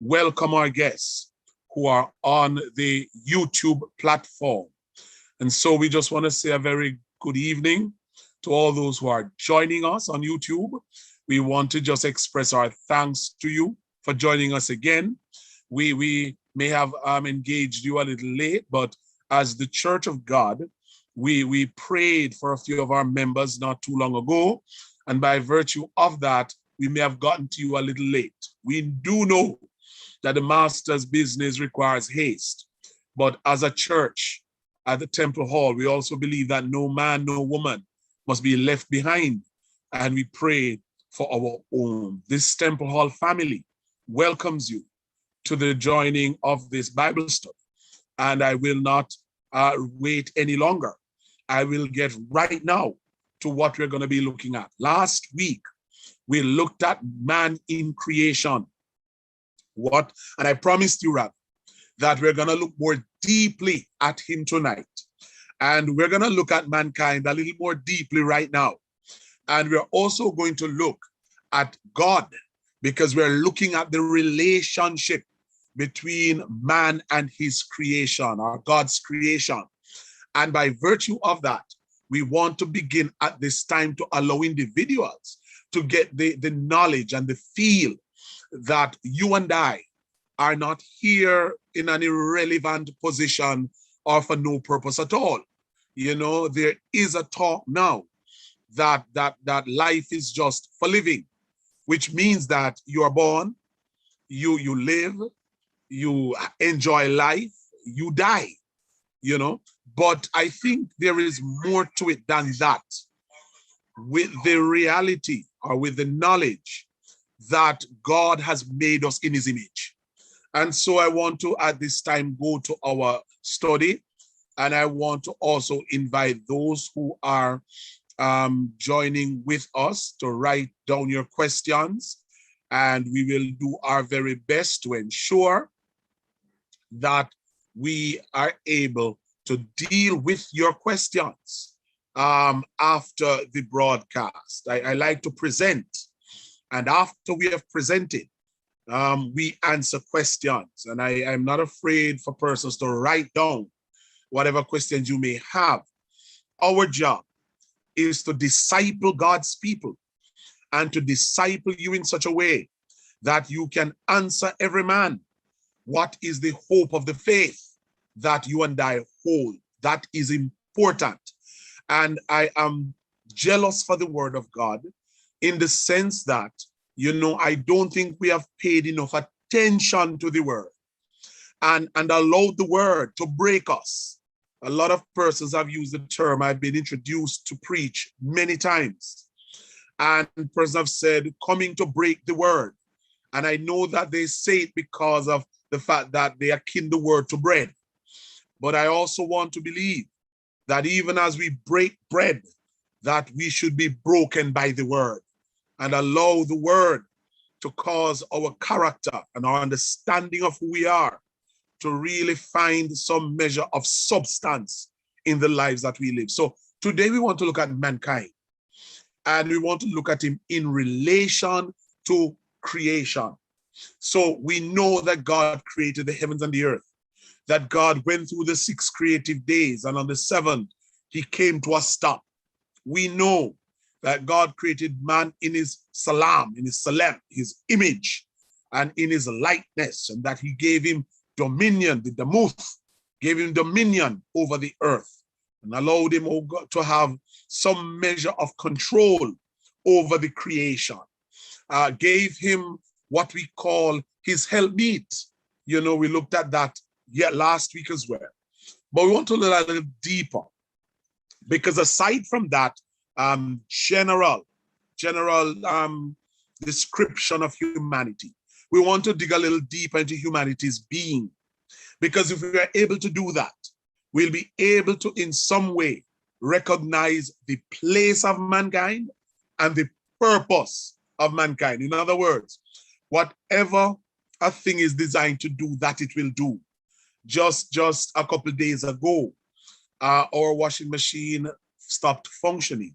welcome our guests who are on the YouTube platform. And so we just want to say a very good evening to all those who are joining us on YouTube. We want to just express our thanks to you for joining us again. We may have engaged you a little late, but as the Church of God, we prayed for a few of our members not too long ago. And by virtue of that, we may have gotten to you a little late. We do know that the Master's business requires haste. But as a church at the Temple Hall, we also believe that no man, no woman must be left behind. And we pray for our own. This Temple Hall family welcomes you to the joining of this Bible study. And I will not wait any longer. I will get right now to what we're going to be looking at. Last week, we looked at man in creation. And I promised you, Rab, that we're going to look more deeply at him tonight. And we're going to look at mankind a little more deeply right now. And we're also going to look at God, because we're looking at the relationship between man and his creation, or God's creation. And by virtue of that, we want to begin at this time to allow individuals to get the knowledge and the feel that you and I are not here in an irrelevant position or for no purpose at all. You know, there is a talk now that life is just for living, which means that you are born, you live, you enjoy life, you die, you know. But I think there is more to it than that. With the reality or with the knowledge that God has made us in his image. And so I want to, at this time, go to our study. And I want to also invite those who are joining with us to write down your questions. And we will do our very best to ensure that we are able to deal with your questions after the broadcast. I like to present, and after we have presented, we answer questions. And I'm not afraid for persons to write down whatever questions you may have. Our job is to disciple God's people and to disciple you in such a way that you can answer every man what is the hope of the faith that you and I hold. That is important. And I am jealous for the word of God in the sense that, you know, I don't think we have paid enough attention to the word and allowed the word to break us. A lot of persons have used the term, I've been introduced to preach many times. And persons have said, coming to break the word. And I know that they say it because of the fact that they akin the word to bread. But I also want to believe that even as we break bread, that we should be broken by the word and allow the word to cause our character and our understanding of who we are to really find some measure of substance in the lives that we live. So today we want to look at mankind, and we want to look at him in relation to creation. So we know that God created the heavens and the earth, that God went through the 6 creative days, and on the 7th, he came to a stop. We know that God created man in his salam, in his salem, his image, and in his likeness, and that he gave him dominion, the damuth, gave him dominion over the earth, and allowed him, oh God, to have some measure of control over the creation. Gave him what we call his helpmeet. You know, we looked at that last week as well. But we want to look a little deeper, because aside from that general description of humanity, we want to dig a little deeper into humanity's being. Because if we are able to do that, we'll be able to in some way recognize the place of mankind and the purpose of mankind. In other words, whatever a thing is designed to do, that it will do. Just a couple of days ago, our washing machine stopped functioning.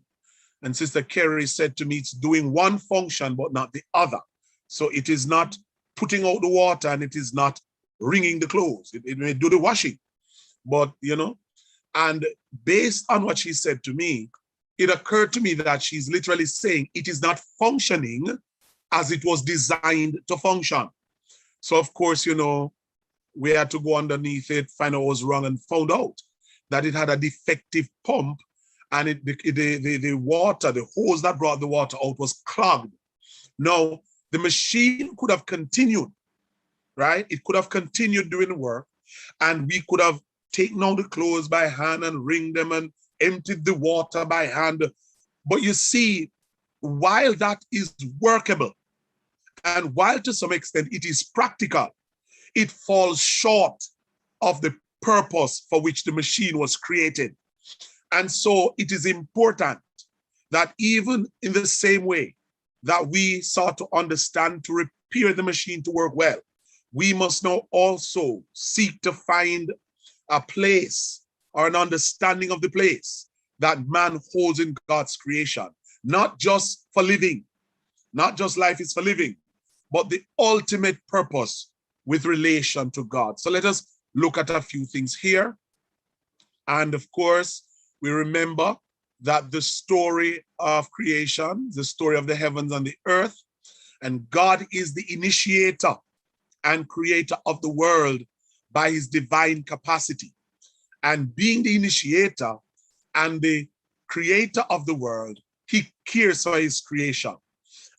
And Sister Kerry said to me, it's doing one function, but not the other. So it is not putting out the water and it is not wringing the clothes. It may do the washing, but and based on what she said to me, it occurred to me that she's literally saying it is not functioning as it was designed to function. So of course, we had to go underneath it, find out what was wrong, and found out that it had a defective pump, and the water, the hose that brought the water out was clogged. Now, the machine could have continued, right? It could have continued doing the work, and we could have taken out the clothes by hand and wringed them and emptied the water by hand. But you see, while that is workable, and while to some extent it is practical, it falls short of the purpose for which the machine was created. And so it is important that even in the same way that we sought to understand to repair the machine to work well, we must now also seek to find a place or an understanding of the place that man holds in God's creation, not just for living, not just life is for living, but the ultimate purpose with relation to God. So let us look at a few things here. And of course, we remember that the story of creation, the story of the heavens and the earth, and God is the initiator and creator of the world by his divine capacity. And being the initiator and the creator of the world, he cares for his creation.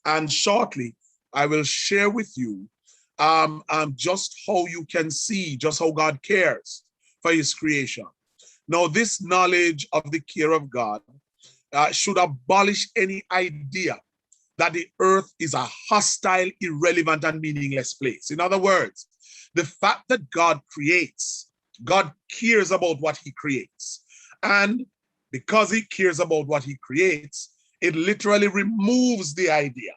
And shortly, I will share with you just how you can see just how God cares for his creation. Now, this knowledge of the care of God should abolish any idea that the earth is a hostile, irrelevant, and meaningless place. In other words, the fact that God creates, God cares about what he creates. And because he cares about what he creates, it literally removes the idea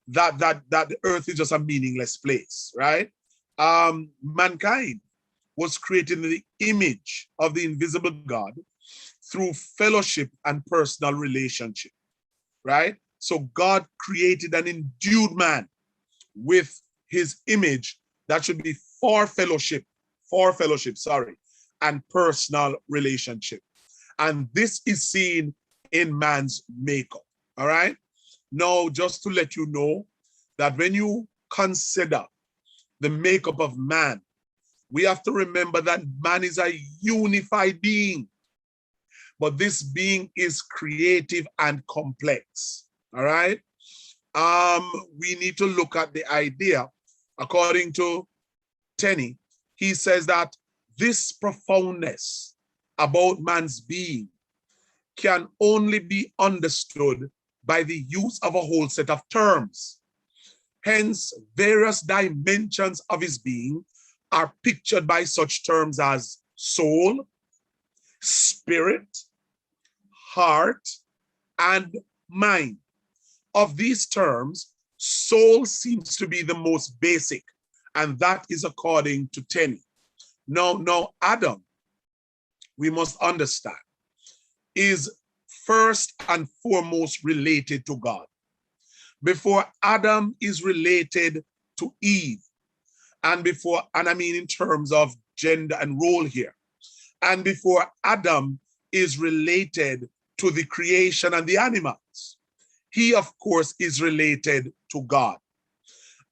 that the earth is just a meaningless place, right? Mankind was created in the image of the invisible God through fellowship and personal relationship, right? So God created and endued man with his image that should be for fellowship, and personal relationship. And this is seen in man's makeup, all right? Now, just to let you know that when you consider the makeup of man, we have to remember that man is a unified being, but this being is creative and complex, all right? We need to look at the idea, according to Tenney, he says that this profoundness about man's being can only be understood by the use of a whole set of terms. Hence, various dimensions of his being are pictured by such terms as soul, spirit, heart, and mind. Of these terms, soul seems to be the most basic, and that is according to Tenney. Now, Adam, we must understand, is first and foremost related to God. Before Adam is related to Eve, and I mean in terms of gender and role here, and before Adam is related to the creation and the animals, he, of course, is related to God.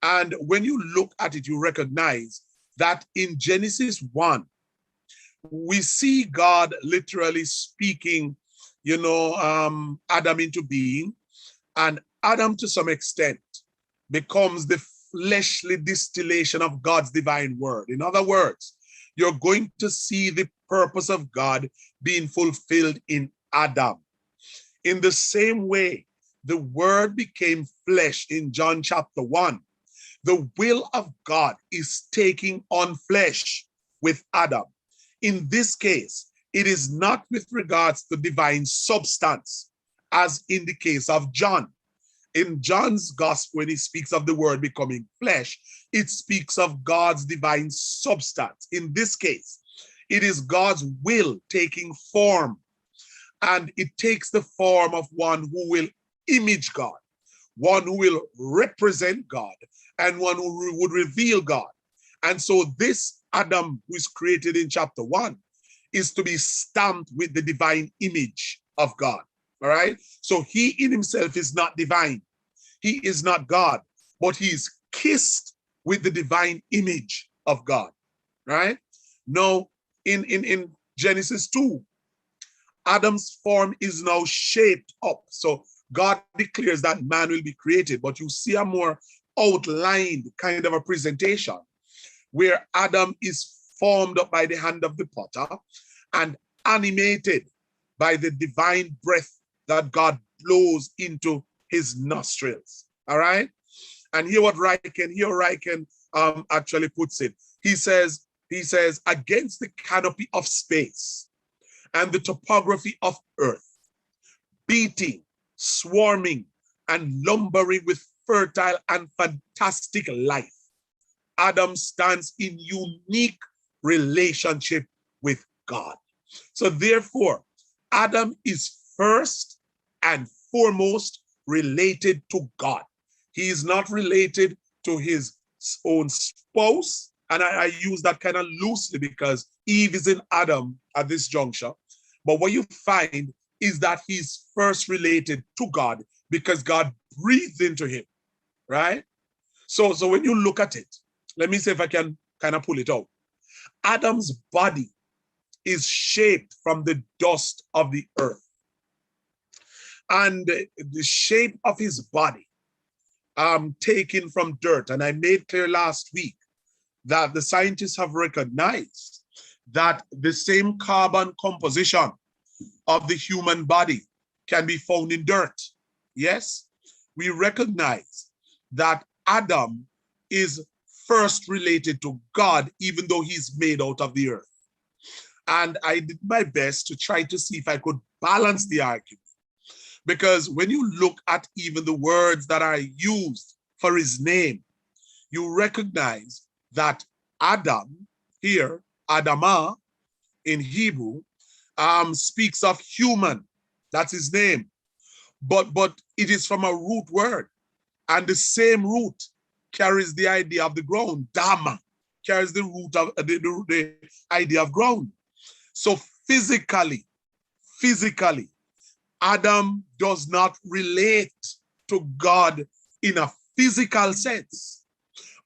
And when you look at it, you recognize that in Genesis 1, we see God literally speaking, Adam into being, and Adam, to some extent, becomes the fleshly distillation of God's divine word. In other words, you're going to see the purpose of God being fulfilled in Adam. In the same way, the word became flesh in John chapter 1. The will of God is taking on flesh with Adam. In this case, it is not with regards to divine substance, as in the case of John. In John's gospel, when he speaks of the word becoming flesh, it speaks of God's divine substance. In this case, it is God's will taking form, and it takes the form of one who will image God, one who will represent God, and one who would reveal God. And so this Adam, who is created in chapter 1, is to be stamped with the divine image of God. All right? So he in himself is not divine. He is not God, but he is kissed with the divine image of God. Right? Now, in Genesis 2, Adam's form is now shaped up. So God declares that man will be created, but you see a more outlined kind of a presentation where Adam is formed up by the hand of the potter and animated by the divine breath that God blows into his nostrils. All right? And here Riken actually puts it. He says, against the canopy of space and the topography of earth, beating, swarming, and lumbering with fertile and fantastic life, Adam stands in unique relationship with God. So therefore, Adam is first and foremost related to God. He is not related to his own spouse. And I use that kind of loosely because Eve is in Adam at this juncture. But what you find is that he's first related to God because God breathed into him, right? So when you look at it, let me see if I can kind of pull it out. Adam's body is shaped from the dust of the earth. And the shape of his body taken from dirt. And I made clear last week that the scientists have recognized that the same carbon composition of the human body can be found in dirt. Yes, we recognize that Adam is first related to God, even though he's made out of the earth. And I did my best to try to see if I could balance the argument. Because when you look at even the words that are used for his name, you recognize that Adam here, Adamah in Hebrew, speaks of human. That's his name. But it is from a root word. And the same root carries the idea of the ground. Dama carries the root of the idea of ground. So physically, Adam does not relate to God in a physical sense,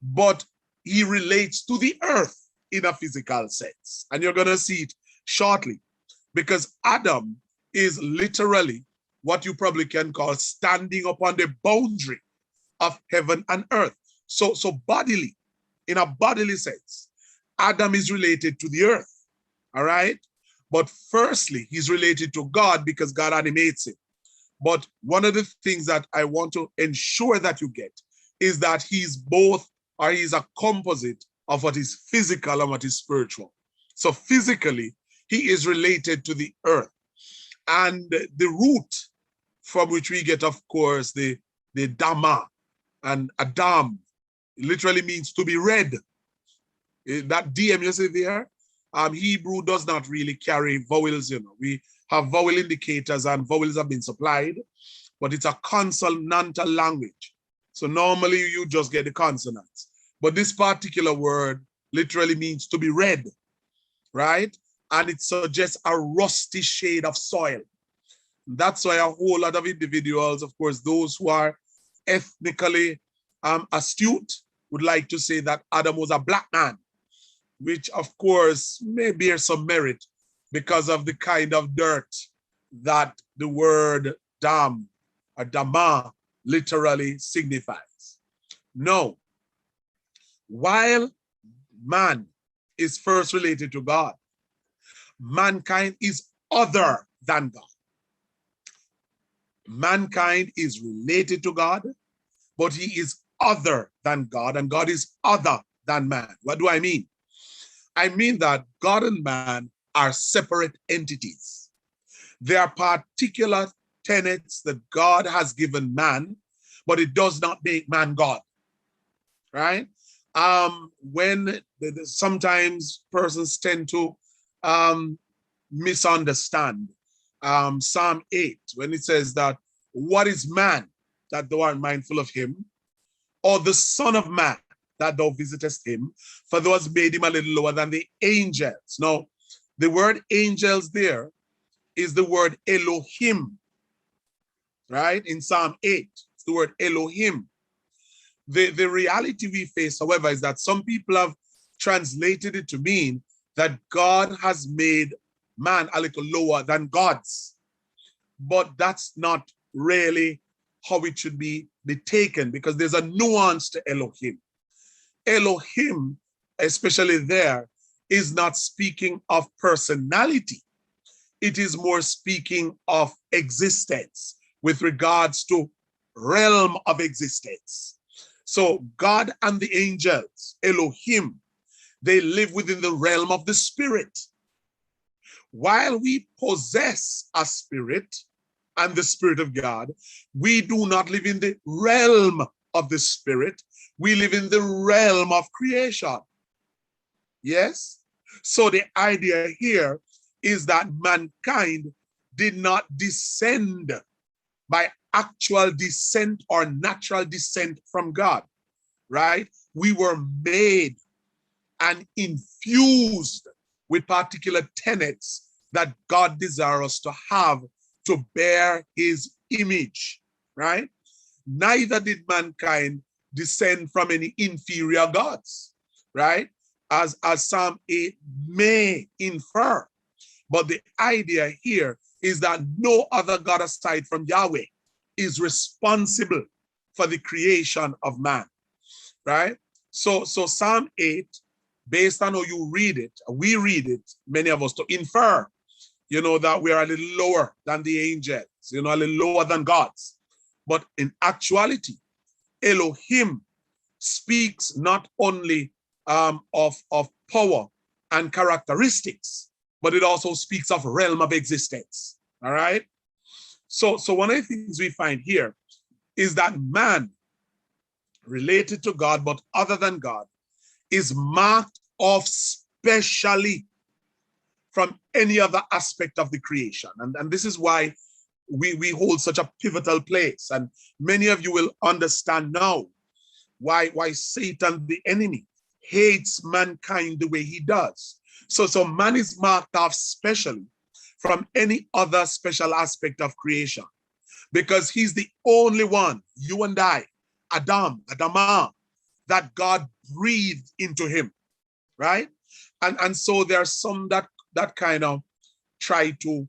but he relates to the earth in a physical sense. And you're going to see it shortly, because Adam is literally what you probably can call standing upon the boundary of heaven and earth. So bodily, in a bodily sense, Adam is related to the earth, all right? But firstly, he's related to God because God animates him. But one of the things that I want to ensure that you get is that he's both, or he's a composite of what is physical and what is spiritual. So physically, he is related to the earth. And the root from which we get, of course, the Dama and Adam, literally means to be read. That DM you see there, Hebrew does not really carry vowels, you know. We have vowel indicators and vowels have been supplied, but it's a consonantal language. So normally you just get the consonants. But this particular word literally means to be read, right? And it suggests a rusty shade of soil. That's why a whole lot of individuals, of course, those who are ethnically astute would like to say that Adam was a black man, which of course may bear some merit because of the kind of dirt that the word dam or dama literally signifies. No, while man is first related to God, mankind is other than God. Mankind is related to God, but he is other than God, and God is other than man. What do I mean? I mean that God and man are separate entities. There are particular tenets that God has given man, but it does not make man God, right? When sometimes persons tend to misunderstand Psalm 8, when it says that, what is man that thou art mindful of him, or the Son of Man, that thou visitest him, for thou hast made him a little lower than the angels. Now, the word angels there is the word Elohim, right? In Psalm 8, it's the word Elohim. The reality we face, however, is that some people have translated it to mean that God has made man a little lower than gods. But that's not really how it should be taken, because there's a nuance to Elohim. Elohim, especially there, is not speaking of personality. It is more speaking of existence with regards to realm of existence. So God and the angels, Elohim, they live within the realm of the spirit. While we possess a spirit and the Spirit of God, we do not live in the realm of the spirit. We live in the realm of creation. Yes? So the idea here is that mankind did not descend by actual descent or natural descent from God, right? We were made and infused with particular tenets that God desires us to have to bear his image, right? Neither did mankind descend from any inferior gods, right? As Psalm 8 may infer. But the idea here is that no other God aside from Yahweh is responsible for the creation of man, right? So Psalm 8, based on how you read it, we read it, many of us, to infer, that we are a little lower than the angels, a little lower than gods. But in actuality, Elohim speaks not only of power and characteristics, but it also speaks of realm of existence, all right? So one of the things we find here is that man, related to God, but other than God, is marked off specially from any other aspect of the creation. And this is why we hold such a pivotal place. And many of you will understand now why Satan, the enemy, hates mankind the way he does. So man is marked off specially from any other special aspect of creation, because he's the only one, you and I, Adamah, that God breathed into him, right? And so there are some that kind of try to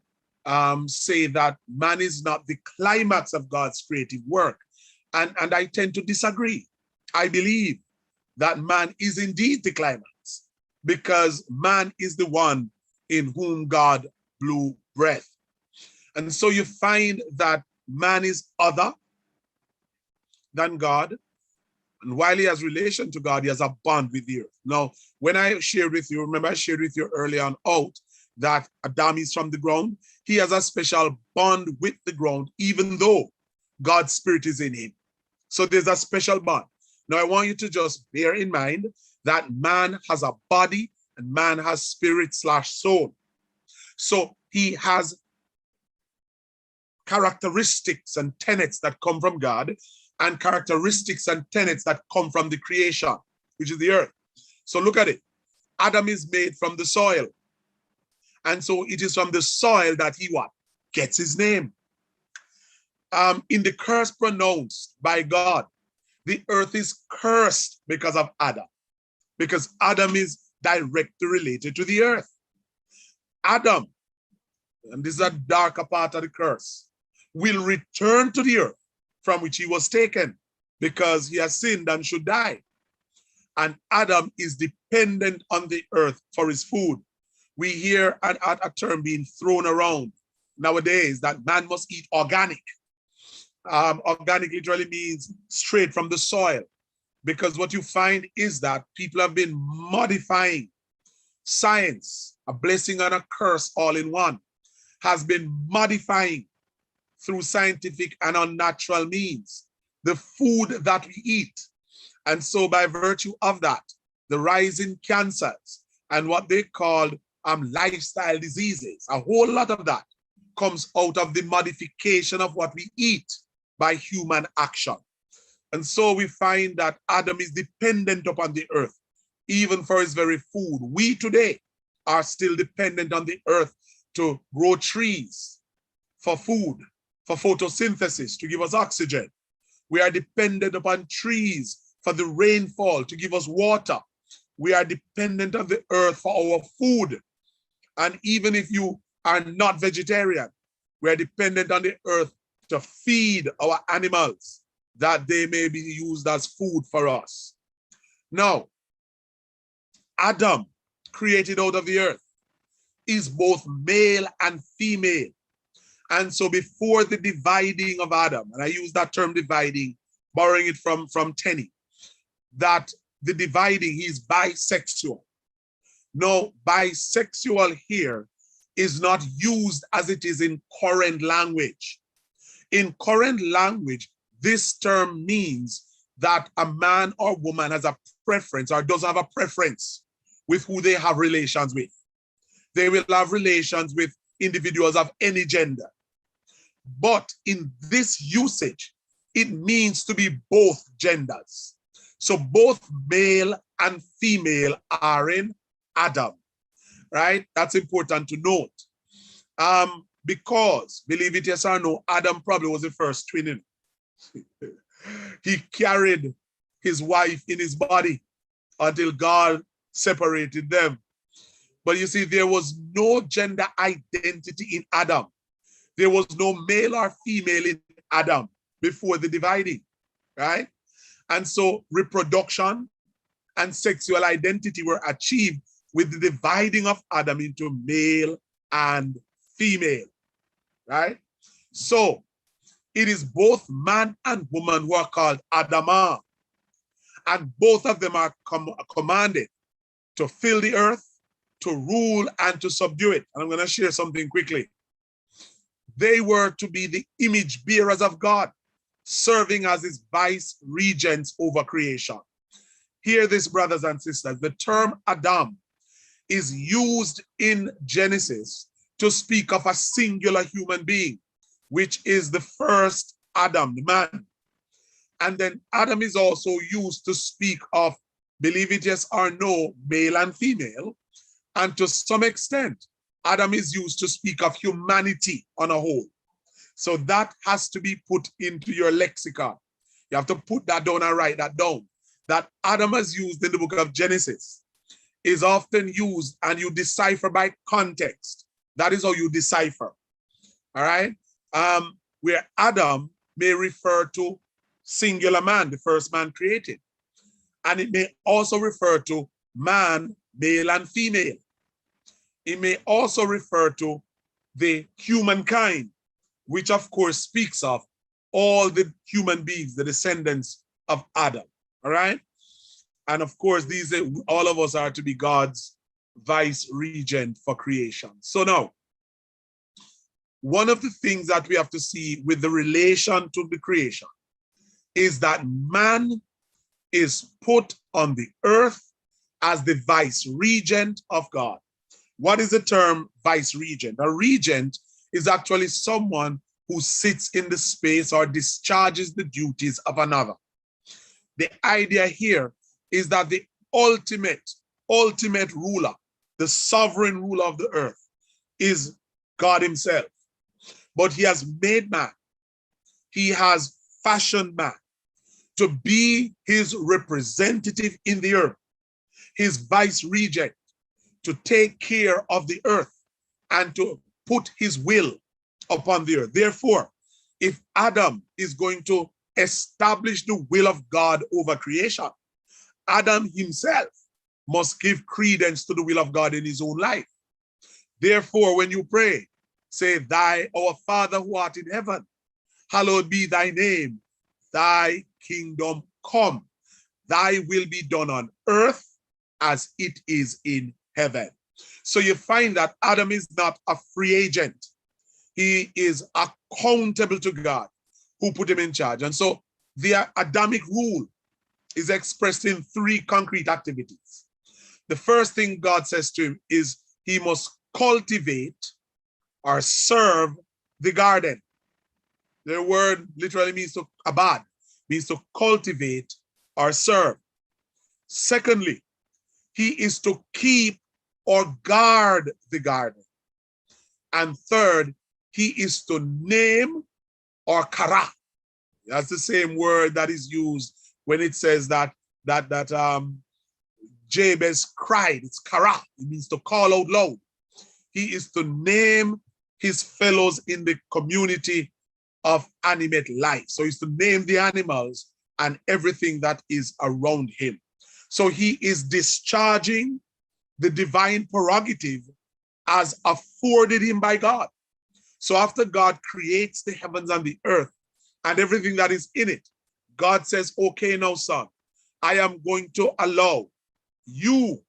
say that man is not the climax of God's creative work. And I tend to disagree. I believe that man is indeed the climax, because man is the one in whom God blew breath. And so you find that man is other than God. And while he has relation to God, he has a bond with the earth. Now, when I shared with you, remember I shared with you early on out that Adam is from the ground. He has a special bond with the ground, even though God's spirit is in him. So there's a special bond. Now, I want you to just bear in mind that man has a body and man has spirit/soul. So he has characteristics and tenets that come from God, and characteristics and tenets that come from the creation, which is the earth. So look at it. Adam is made from the soil. And so it is from the soil that he what? Gets his name. In the curse pronounced by God, the earth is cursed because of Adam, because Adam is directly related to the earth. Adam, and this is a darker part of the curse, will return to the earth from which he was taken, because he has sinned and should die. And Adam is dependent on the earth for his food. We hear a term being thrown around nowadays that man must eat organic. Organic literally means straight from the soil, because what you find is that people have been modifying science, a blessing and a curse all in one, has been modifying through scientific and unnatural means the food that we eat. And so by virtue of that, the rise in cancers and what they call lifestyle diseases, a whole lot of that comes out of the modification of what we eat by human action. And so we find that Adam is dependent upon the earth, even for his very food. We today are still dependent on the earth to grow trees for food, for photosynthesis, to give us oxygen. We are dependent upon trees for the rainfall, to give us water. We are dependent on the earth for our food. And even if you are not vegetarian, we are dependent on the earth to feed our animals, that they may be used as food for us. Now, Adam, created out of the earth, is both male and female. And so before the dividing of Adam, and I use that term dividing, borrowing it from Tenney, that the dividing, he's bisexual. No, bisexual here is not used as it is in current language. In current language, this term means that a man or woman has a preference or does have a preference with who they have relations with. They will have relations with individuals of any gender. But in this usage, it means to be both genders. So both male and female are in Adam, right? That's important to note. Because, believe it yes or no, Adam probably was the first twin. He carried his wife in his body until God separated them. But you see, there was no gender identity in Adam. There was no male or female in Adam before the dividing, right? And so reproduction and sexual identity were achieved with the dividing of Adam into male and female, right? So it is both man and woman who are called Adamah, and both of them are commanded to fill the earth, to rule and to subdue it. And I'm going to share something quickly. They were to be the image bearers of God, serving as his vice regents over creation. Hear this, brothers and sisters. The term Adam is used in Genesis to speak of a singular human being, which is the first Adam, the man. And then Adam is also used to speak of, believe it yes or no, male and female. And to some extent, Adam is used to speak of humanity on a whole. So that has to be put into your lexicon. You have to put that down and write that down. That Adam is used in the book of Genesis is often used, and you decipher by context. That is how you decipher. All right? Where Adam may refer to singular man, the first man created. And it may also refer to man, male and female. It may also refer to the humankind, which of course speaks of all the human beings, the descendants of Adam, all right? And of course, these all of us are to be God's vice regent for creation. So now, one of the things that we have to see with the relation to the creation is that man is put on the earth as the vice regent of God. What is the term vice regent? A regent is actually someone who sits in the space or discharges the duties of another. The idea here is that the ultimate ruler, the sovereign ruler of the earth, is God himself. But he has made man. He has fashioned man to be his representative in the earth, his vice regent, to take care of the earth and to put his will upon the earth. Therefore, if Adam is going to establish the will of God over creation, Adam himself must give credence to the will of God in his own life. Therefore, when you pray, say, our Father who art in heaven, hallowed be thy name, thy kingdom come, thy will be done on earth as it is in heaven. So you find that Adam is not a free agent. He is accountable to God who put him in charge. And so the Adamic rule is expressed in three concrete activities. The first thing God says to him is he must cultivate or serve the garden. The word literally means to abad, means to cultivate or serve. Secondly, he is to keep or guard the garden. And third, he is to name or kara. That's the same word that is used when it says that Jabez cried. It's kara. It means to call out loud. He is to name his fellows in the community of animate life. So he's to name the animals and everything that is around him. So he is discharging the divine prerogative as afforded him by God. So after God creates the heavens and the earth and everything that is in it, God says, okay, now, son, I am going to allow you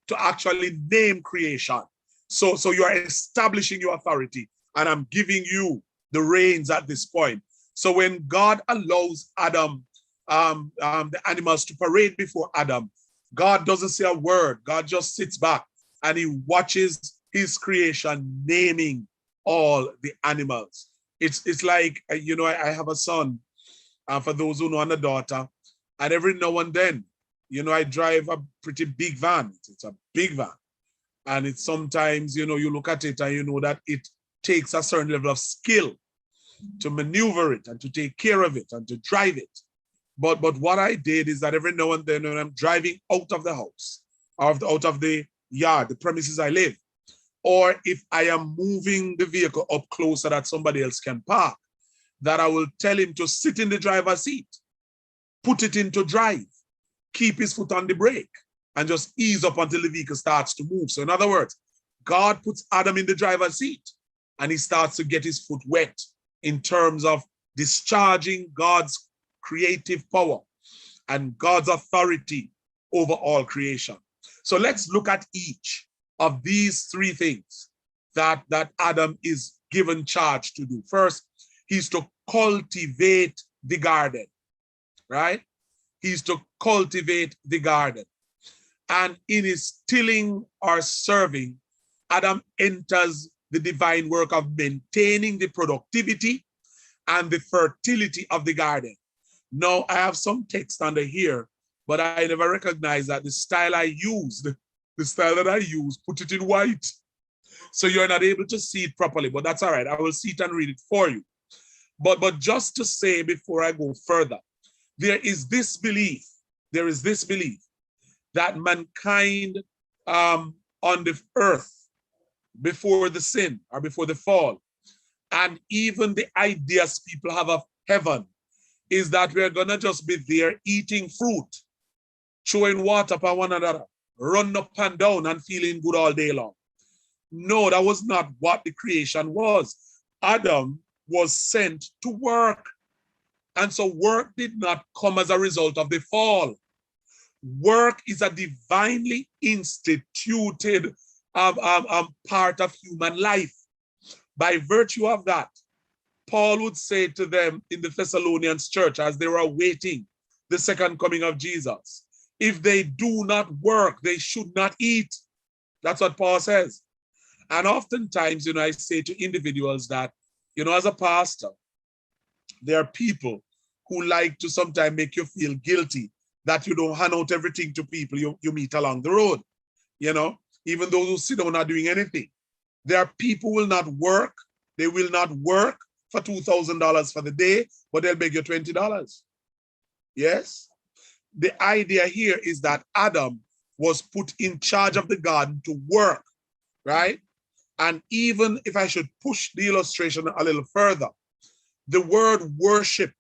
to actually name creation. So you are establishing your authority, and I'm giving you the reins at this point. So when God allows Adam, the animals to parade before Adam, God doesn't say a word. God just sits back and he watches his creation naming all the animals. It's like, you know, I have a son, for those who know, and a daughter, and every now and then, you know, I drive a pretty big van. It's a big van. And it's sometimes, you know, you look at it and you know that it takes a certain level of skill to maneuver it and to take care of it and to drive it. But what I did is that every now and then when I'm driving out of the house, out of the yard, the premises I live, or if I am moving the vehicle up closer that somebody else can park, that I will tell him to sit in the driver's seat, put it into drive, keep his foot on the brake, and just ease up until the vehicle starts to move. So in other words, God puts Adam in the driver's seat and he starts to get his foot wet in terms of discharging God's creative power and God's authority over all creation. So let's look at each of these three things that Adam is given charge to do. First, he's to cultivate the garden, right? He's to cultivate the garden. And in his tilling or serving, Adam enters the divine work of maintaining the productivity and the fertility of the garden. Now, I have some text under here, but I never recognized that the style I used, the style that I use, put it in white. So you're not able to see it properly, but that's all right. I will see it and read it for you. But just to say before I go further, there is this belief that mankind on the earth before the sin or before the fall, and even the ideas people have of heaven, is that we're gonna just be there eating fruit, throwing water upon one another, running up and down and feeling good all day long. No, that was not what the creation was. Adam was sent to work. And so work did not come as a result of the fall. Work is a divinely instituted part of human life. By virtue of that, Paul would say to them in the Thessalonians church as they were awaiting the second coming of Jesus, if they do not work, they should not eat. That's what Paul says. And oftentimes, you know, I say to individuals that, you know, as a pastor, there are people who like to sometimes make you feel guilty that you don't hand out everything to people you meet along the road, you know, even those who sit down not doing anything. There are people who will not work. They will not work for $2,000 for the day, but they'll beg you $20. Yes? The idea here is that Adam was put in charge of the garden to work, right? And even if I should push the illustration a little further, the word worship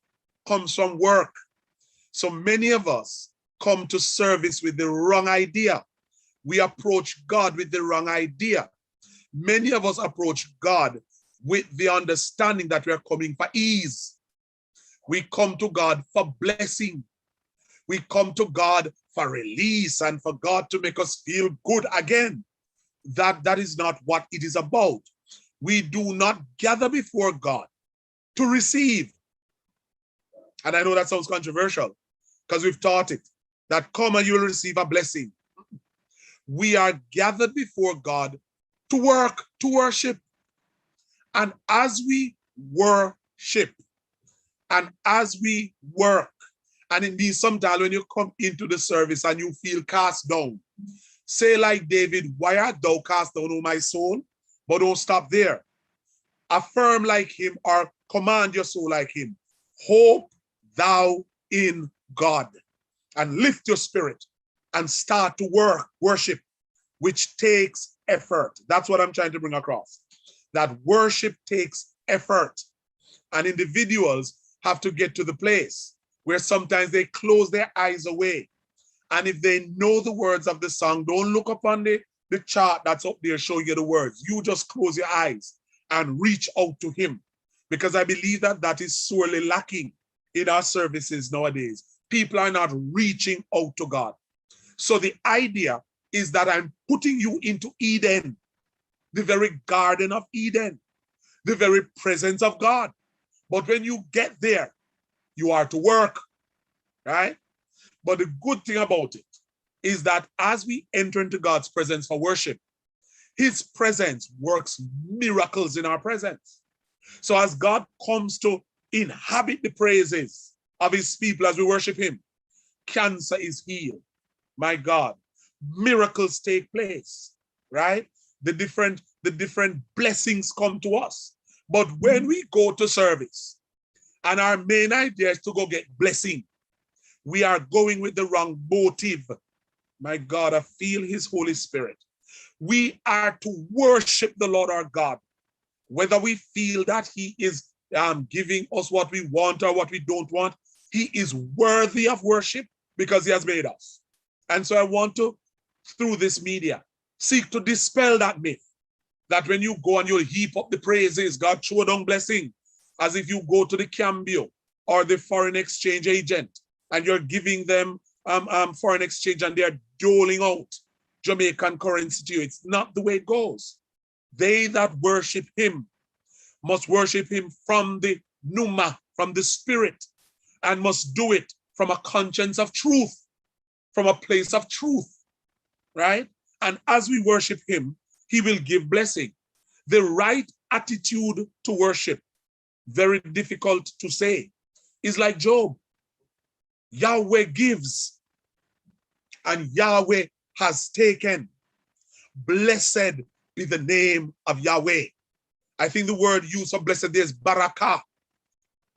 comes from work. So many of us come to service with the wrong idea. We approach God with the wrong idea. Many of us approach God with the understanding that we are coming for ease. We come to God for blessing. We come to God for release and for God to make us feel good again. That is not what it is about. We do not gather before God to receive. And I know that sounds controversial because we've taught it, that come and you will receive a blessing. We are gathered before God to work, to worship. And as we worship, And as we work, and indeed sometimes when you come into the service and you feel cast down, say like David, why art thou cast down, O my soul? But don't stop there. Affirm like him or command your soul like him. Hope thou in God, and lift your spirit and start to worship, which takes effort. That's what I'm trying to bring across. That worship takes effort. And individuals have to get to the place where sometimes they close their eyes away. And if they know the words of the song, don't look upon the chart that's up there showing you the words. You just close your eyes and reach out to him. Because I believe that that is sorely lacking in our services nowadays. People are not reaching out to God. So the idea is that I'm putting you into Eden, the very Garden of Eden, the very presence of God. But when you get there, you are to work, right? But the good thing about it is that as we enter into God's presence for worship, his presence works miracles in our presence. So as God comes to inhabit the praises of his people as we worship him, cancer is healed. My God, miracles take place, right? The different blessings come to us. But when we go to service and our main idea is to go get blessing, we are going with the wrong motive. My God, I feel his Holy Spirit. We are to worship the Lord our God, whether we feel that he is giving us what we want or what we don't want. He is worthy of worship because he has made us. And so I want to, through this media, seek to dispel that myth that when you go and you'll heap up the praises, God throw down blessing, as if you go to the cambio or the foreign exchange agent and you're giving them foreign exchange and they're doling out Jamaican currency to you. It's not the way it goes. They that worship him must worship him from the pneuma, from the spirit, and must do it from a conscience of truth, from a place of truth, right? And as we worship him, he will give blessing. The right attitude to worship, very difficult to say, is like Job. Yahweh gives and Yahweh has taken. Blessed be the name of Yahweh. I think the word used for blessed there is barakah.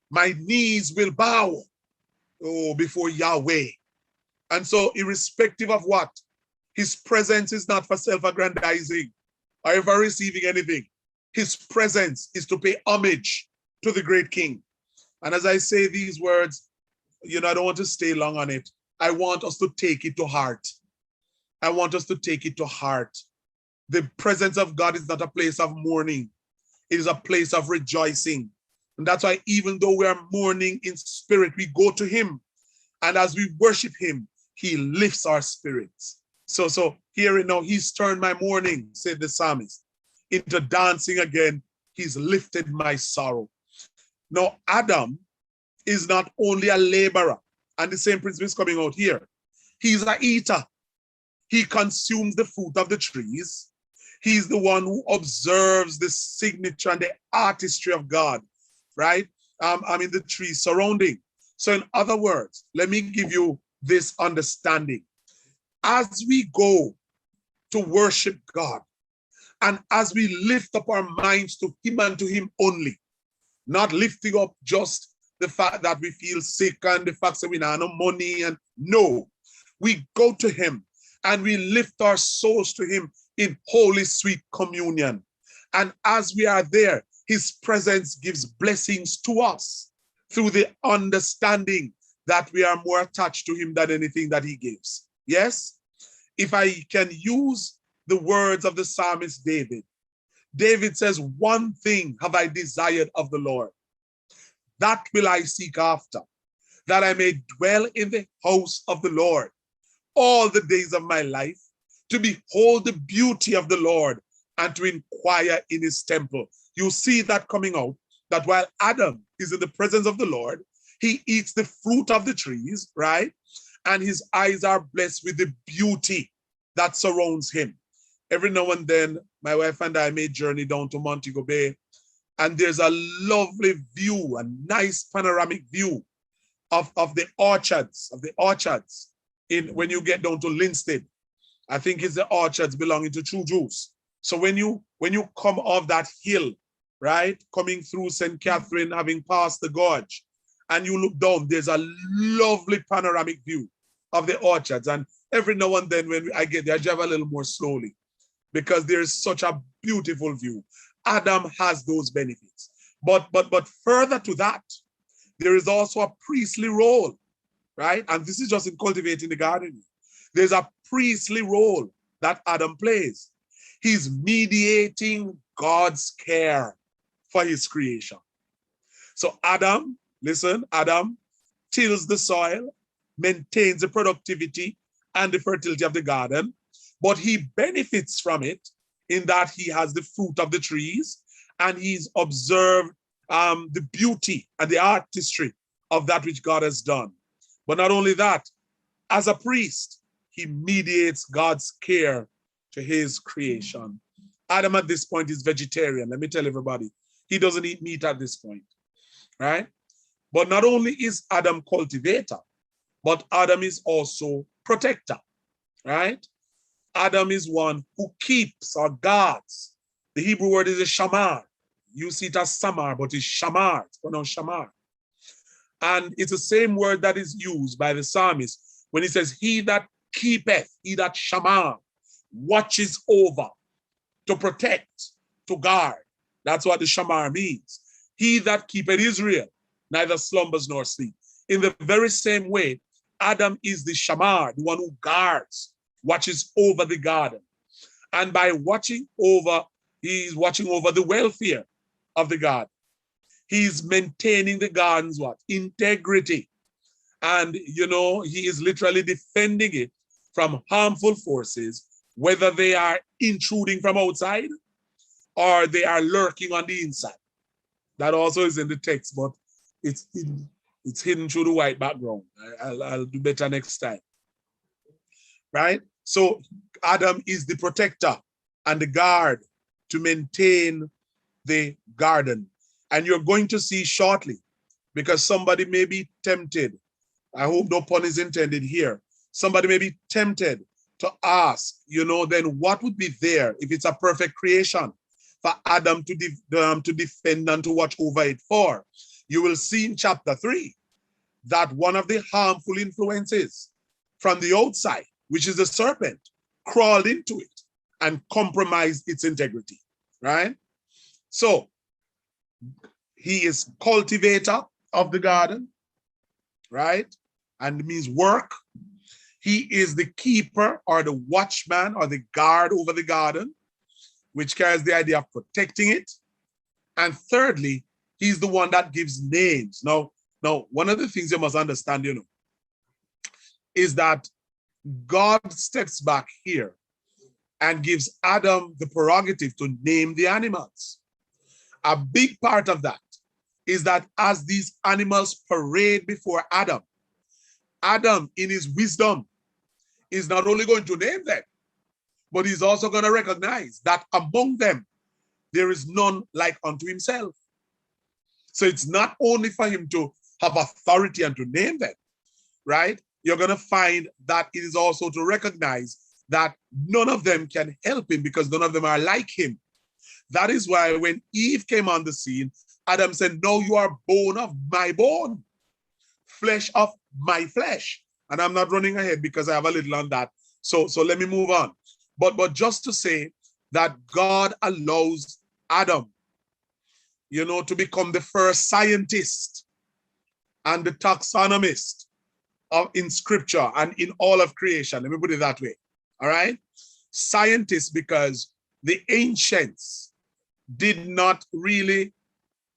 My knees will bow before Yahweh. And so irrespective of what, his presence is not for self-aggrandizing or ever receiving anything. His presence is to pay homage to the great king. And as I say these words, I don't want to stay long on it. I want us to take it to heart. I want us to take it to heart. The presence of God is not a place of mourning. It is a place of rejoicing. And that's why even though we are mourning in spirit, we go to him. And as we worship him, he lifts our spirits. So here it now, he's turned my mourning, said the psalmist, into dancing again. He's lifted my sorrow. Now, Adam is not only a laborer, and the same principle is coming out here. He's an eater. He consumes the fruit of the trees. He's the one who observes the signature and the artistry of God, right? The trees surrounding. So in other words, let me give you this understanding. As we go to worship God, and as we lift up our minds to him and to him only, not lifting up just the fact that we feel sick and the fact that we have no money, and no, we go to him and we lift our souls to him in holy sweet communion. And as we are there, his presence gives blessings to us through the understanding that we are more attached to him than anything that he gives. Yes? If I can use the words of the psalmist David, David says, one thing have I desired of the Lord, that will I seek after, that I may dwell in the house of the Lord all the days of my life, to behold the beauty of the Lord and to inquire in his temple. You see that coming out, that while Adam is in the presence of the Lord, he eats the fruit of the trees, right? And his eyes are blessed with the beauty that surrounds him. Every now and then, my wife and I may journey down to Montego Bay and there's a lovely view, a nice panoramic view of the orchards, when you get down to Linstead. I think it's the orchards belonging to True Juice. So when you come off that hill, right, coming through St. Catherine, having passed the gorge, and you look down, there's a lovely panoramic view of the orchards. And every now and then when I get there, I drive a little more slowly because there is such a beautiful view. Adam has those benefits. But further to that, there is also a priestly role, right? And this is just in cultivating the garden. There's a priestly role that Adam plays. He's mediating God's care for his creation. So Adam, listen, Adam tills the soil, maintains the productivity and the fertility of the garden, but he benefits from it in that he has the fruit of the trees and he's observed the beauty and the artistry of that which God has done. But not only that, as a priest, he mediates God's care to his creation. Adam at this point is vegetarian. Let me tell everybody, he doesn't eat meat at this point, right? But not only is Adam cultivator, but Adam is also protector, right? Adam is one who keeps or guards. The Hebrew word is a shamar. You see it as samar, but it's shamar. It's pronounced shamar. And it's the same word that is used by the psalmist when he says, he that keepeth, he that shamar, watches over, to protect, to guard. That's what the shamar means. He that keepeth Israel, neither slumbers nor sleep. In the very same way, Adam is the shamar, the one who guards, watches over the garden. And by watching over, he's watching over the welfare of the garden. He's maintaining the garden's what? Integrity. And, you know, he is literally defending it from harmful forces, whether they are intruding from outside or they are lurking on the inside. That also is in the text, but it's hidden through the white background. I'll do better next time. Right? So Adam is the protector and the guard to maintain the garden. And you're going to see shortly, because somebody may be tempted. I hope no pun is intended here. Somebody may be tempted to ask, you know, then what would be there if it's a perfect creation for Adam to defend and to watch over it for? You will see in chapter 3 that one of the harmful influences from the outside, which is the serpent, crawled into it and compromised its integrity, right? So he is cultivator of the garden, right? And means work. He is the keeper or the watchman or the guard over the garden, which carries the idea of protecting it. And thirdly, he's the one that gives names. Now, one of the things you must understand, you know, is that God steps back here and gives Adam the prerogative to name the animals. A big part of that is that as these animals parade before Adam, Adam, in his wisdom, is not only going to name them, but he's also going to recognize that among them, there is none like unto himself. So it's not only for him to have authority and to name them, right? You're going to find that it is also to recognize that none of them can help him because none of them are like him. That is why when Eve came on the scene, Adam said, no, you are bone of my bone, flesh of my flesh. And I'm not running ahead because I have a little on that. So let me move on. But just to say that God allows Adam, you know, to become the first scientist and the taxonomist in scripture and in all of creation. Let me put it that way. All right? Scientists, because the ancients did not really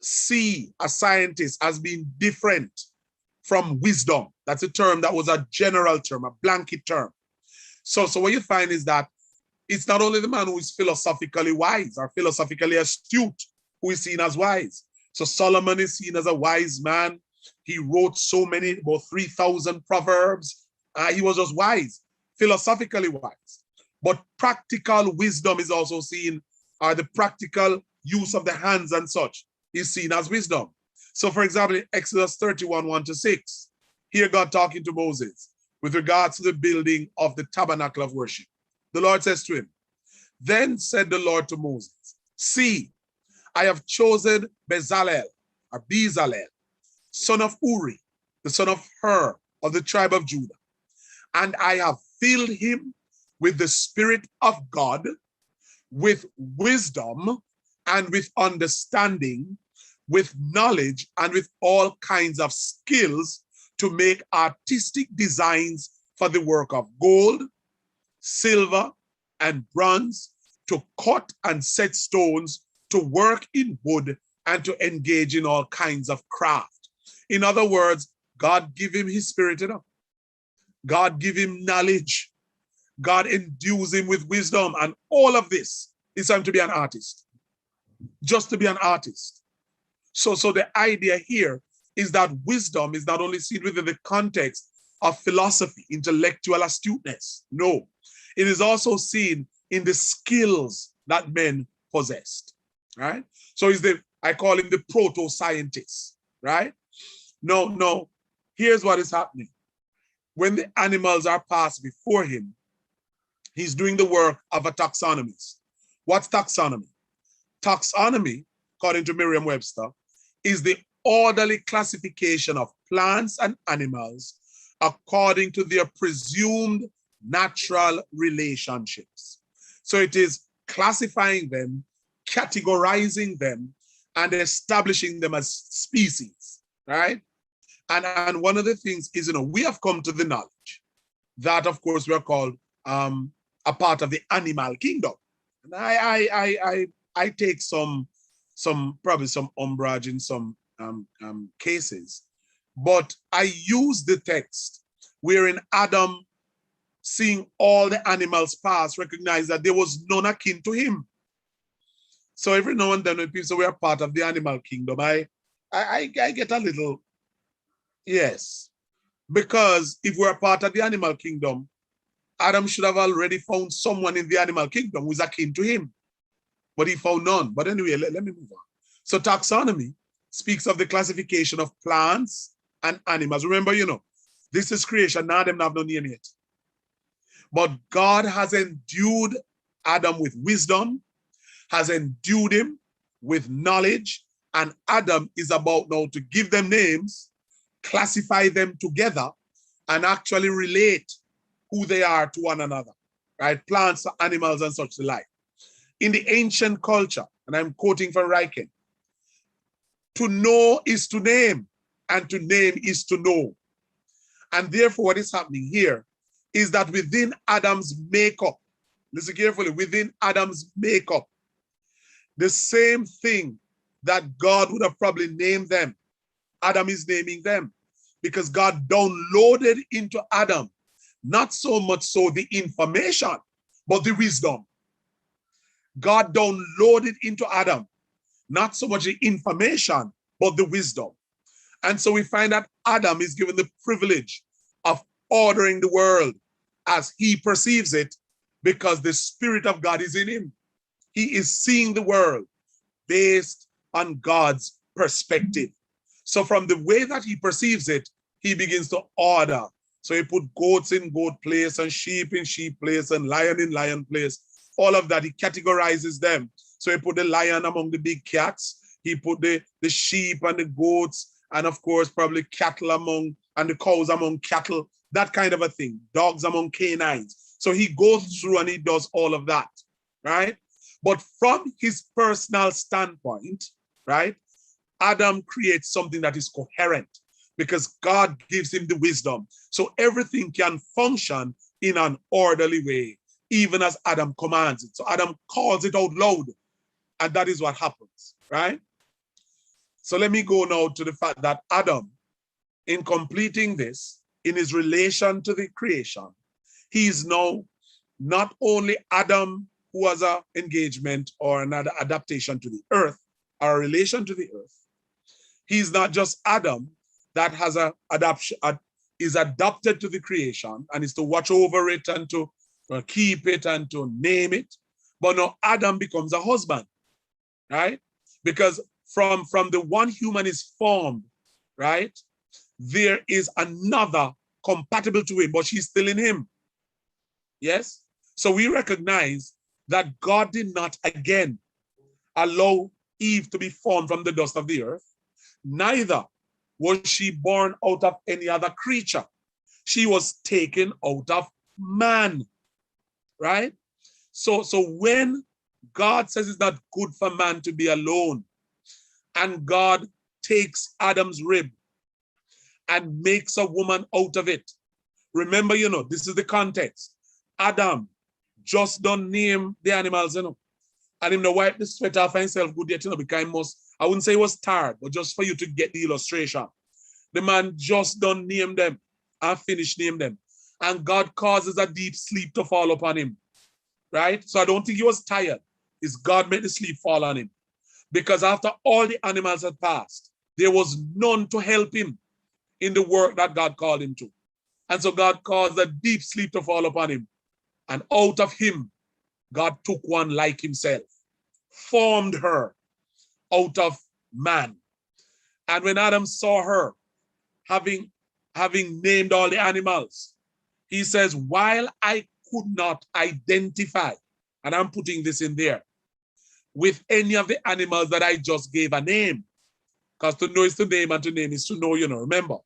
see a scientist as being different from wisdom. That's a term that was a general term, a blanket term. So what you find is that it's not only the man who is philosophically wise or philosophically astute who is seen as wise. So Solomon is seen as a wise man. He wrote so many, about 3,000 proverbs. He was just wise, philosophically wise. But practical wisdom is also seen, or the practical use of the hands and such is seen as wisdom. So for example, in Exodus 31, 1-6, here God talking to Moses with regards to the building of the tabernacle of worship. The Lord says to him, then said the Lord to Moses, see, I have chosen Bezalel, son of Uri, the son of Hur, of the tribe of Judah, and I have filled him with the Spirit of God, with wisdom and with understanding, with knowledge and with all kinds of skills to make artistic designs for the work of gold, silver, and bronze, to cut and set stones, to work in wood, and to engage in all kinds of craft. In other words, God give him his spirit, God give him knowledge. God endues him with wisdom, and all of this is time to be an artist, just to be an artist. So the idea here is that wisdom is not only seen within the context of philosophy, intellectual astuteness. No, it is also seen in the skills that men possessed, right? So I call him the proto-scientist, right? No, here's what is happening. When the animals are passed before him, he's doing the work of a taxonomist. What's taxonomy? Taxonomy, according to Merriam-Webster, is the orderly classification of plants and animals according to their presumed natural relationships. So it is classifying them, categorizing them, and establishing them as species, right? And one of the things is, we have come to the knowledge that, of course, we are called a part of the animal kingdom. And I take probably some umbrage in some cases, but I use the text wherein Adam, seeing all the animals pass, recognized that there was none akin to him. So every now and then when people say we are part of the animal kingdom, I get a little, yes, because if we're part of the animal kingdom, Adam should have already found someone in the animal kingdom who is akin to him, but he found none. But anyway, let me move on. So taxonomy speaks of the classification of plants and animals. Remember, this is creation. Now them have no name yet. But God has endued Adam with wisdom, has endued him with knowledge, and Adam is about now to give them names, classify them together, and actually relate who they are to one another, right? Plants, animals, and such like. In the ancient culture, and I'm quoting from Riken, to know is to name, and to name is to know. And therefore, what is happening here is that within Adam's makeup, listen carefully, within Adam's makeup, the same thing that God would have probably named them, Adam is naming them, because God downloaded into Adam not so much so the information, but the wisdom. God downloaded into Adam not so much the information, but the wisdom. And so we find that Adam is given the privilege of ordering the world as he perceives it, because the Spirit of God is in him. He is seeing the world based on God's perspective. So from the way that he perceives it, he begins to order. So he put goats in goat place, and sheep in sheep place, and lion in lion place. All of that, he categorizes them. So he put the lion among the big cats. He put the sheep and the goats, and of course, probably cattle among, and the cows among cattle, that kind of a thing. Dogs among canines. So he goes through and he does all of that, right? But from his personal standpoint, right, Adam creates something that is coherent, because God gives him the wisdom. So everything can function in an orderly way, even as Adam commands it. So Adam calls it out loud, and that is what happens, right? So let me go now to the fact that Adam, in completing this, in his relation to the creation, he is now not only Adam who has an engagement or another adaptation to the earth, or a relation to the earth. He's not just Adam that has a adaptation, is adapted to the creation and is to watch over it and to keep it and to name it. But now Adam becomes a husband. right? Because from the one human is formed, right? There is another compatible to him, but she's still in him. Yes? So we recognize that God did not again allow Eve to be formed from the dust of the earth. Neither was she born out of any other creature. She was taken out of man, right? So when God says it's not good for man to be alone, and God takes Adam's rib and makes a woman out of it. Remember, this is the context. Adam just don't name the animals, and him no wipe the sweat off himself good yet, because I wouldn't say he was tired, but just for you to get the illustration. The man just don't name them and finish name them. And God causes a deep sleep to fall upon him, right? So I don't think he was tired. It's God made the sleep fall on him. Because after all the animals had passed, there was none to help him in the work that God called him to. And so God caused a deep sleep to fall upon him. And out of him, God took one like himself, formed her out of man. And when Adam saw her, having named all the animals, he says, while I could not identify, and I'm putting this in there, with any of the animals that I just gave a name, because to know is to name and to name is to know, remember.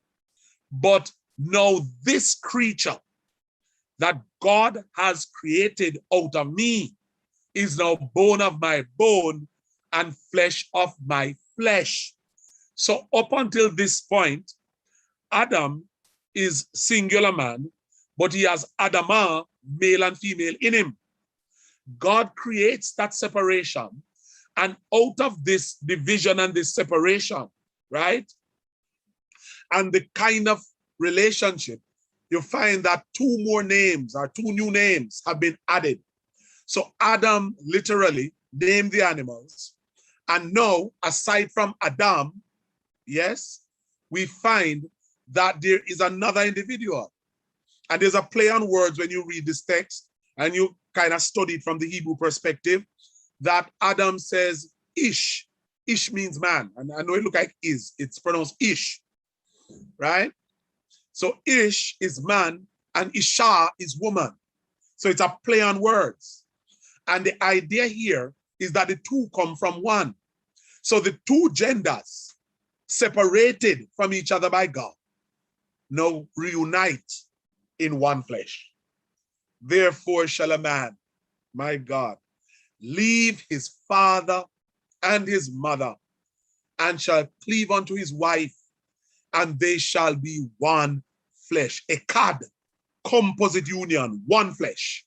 But now this creature that God has created out of me is now bone of my bone and flesh of my flesh. So up until this point, Adam is singular man, but he has Adamah, male and female, in him. God creates that separation, and out of this division and this separation, right, and the kind of relationship, you find that two more names or two new names have been added. So Adam literally named the animals, and now, aside from Adam, yes, we find that there is another individual. And there's a play on words when you read this text and you kind of study it from the Hebrew perspective, that Adam says ish. Ish means man. And I know it looks like is. It's pronounced ish, right? So ish is man and isha is woman. So it's a play on words. And the idea here is that the two come from one. So the two genders, separated from each other by God, now reunite in one flesh. Therefore shall a man, my God, leave his father and his mother, and shall cleave unto his wife, and they shall be one flesh. Echad, composite union, one flesh.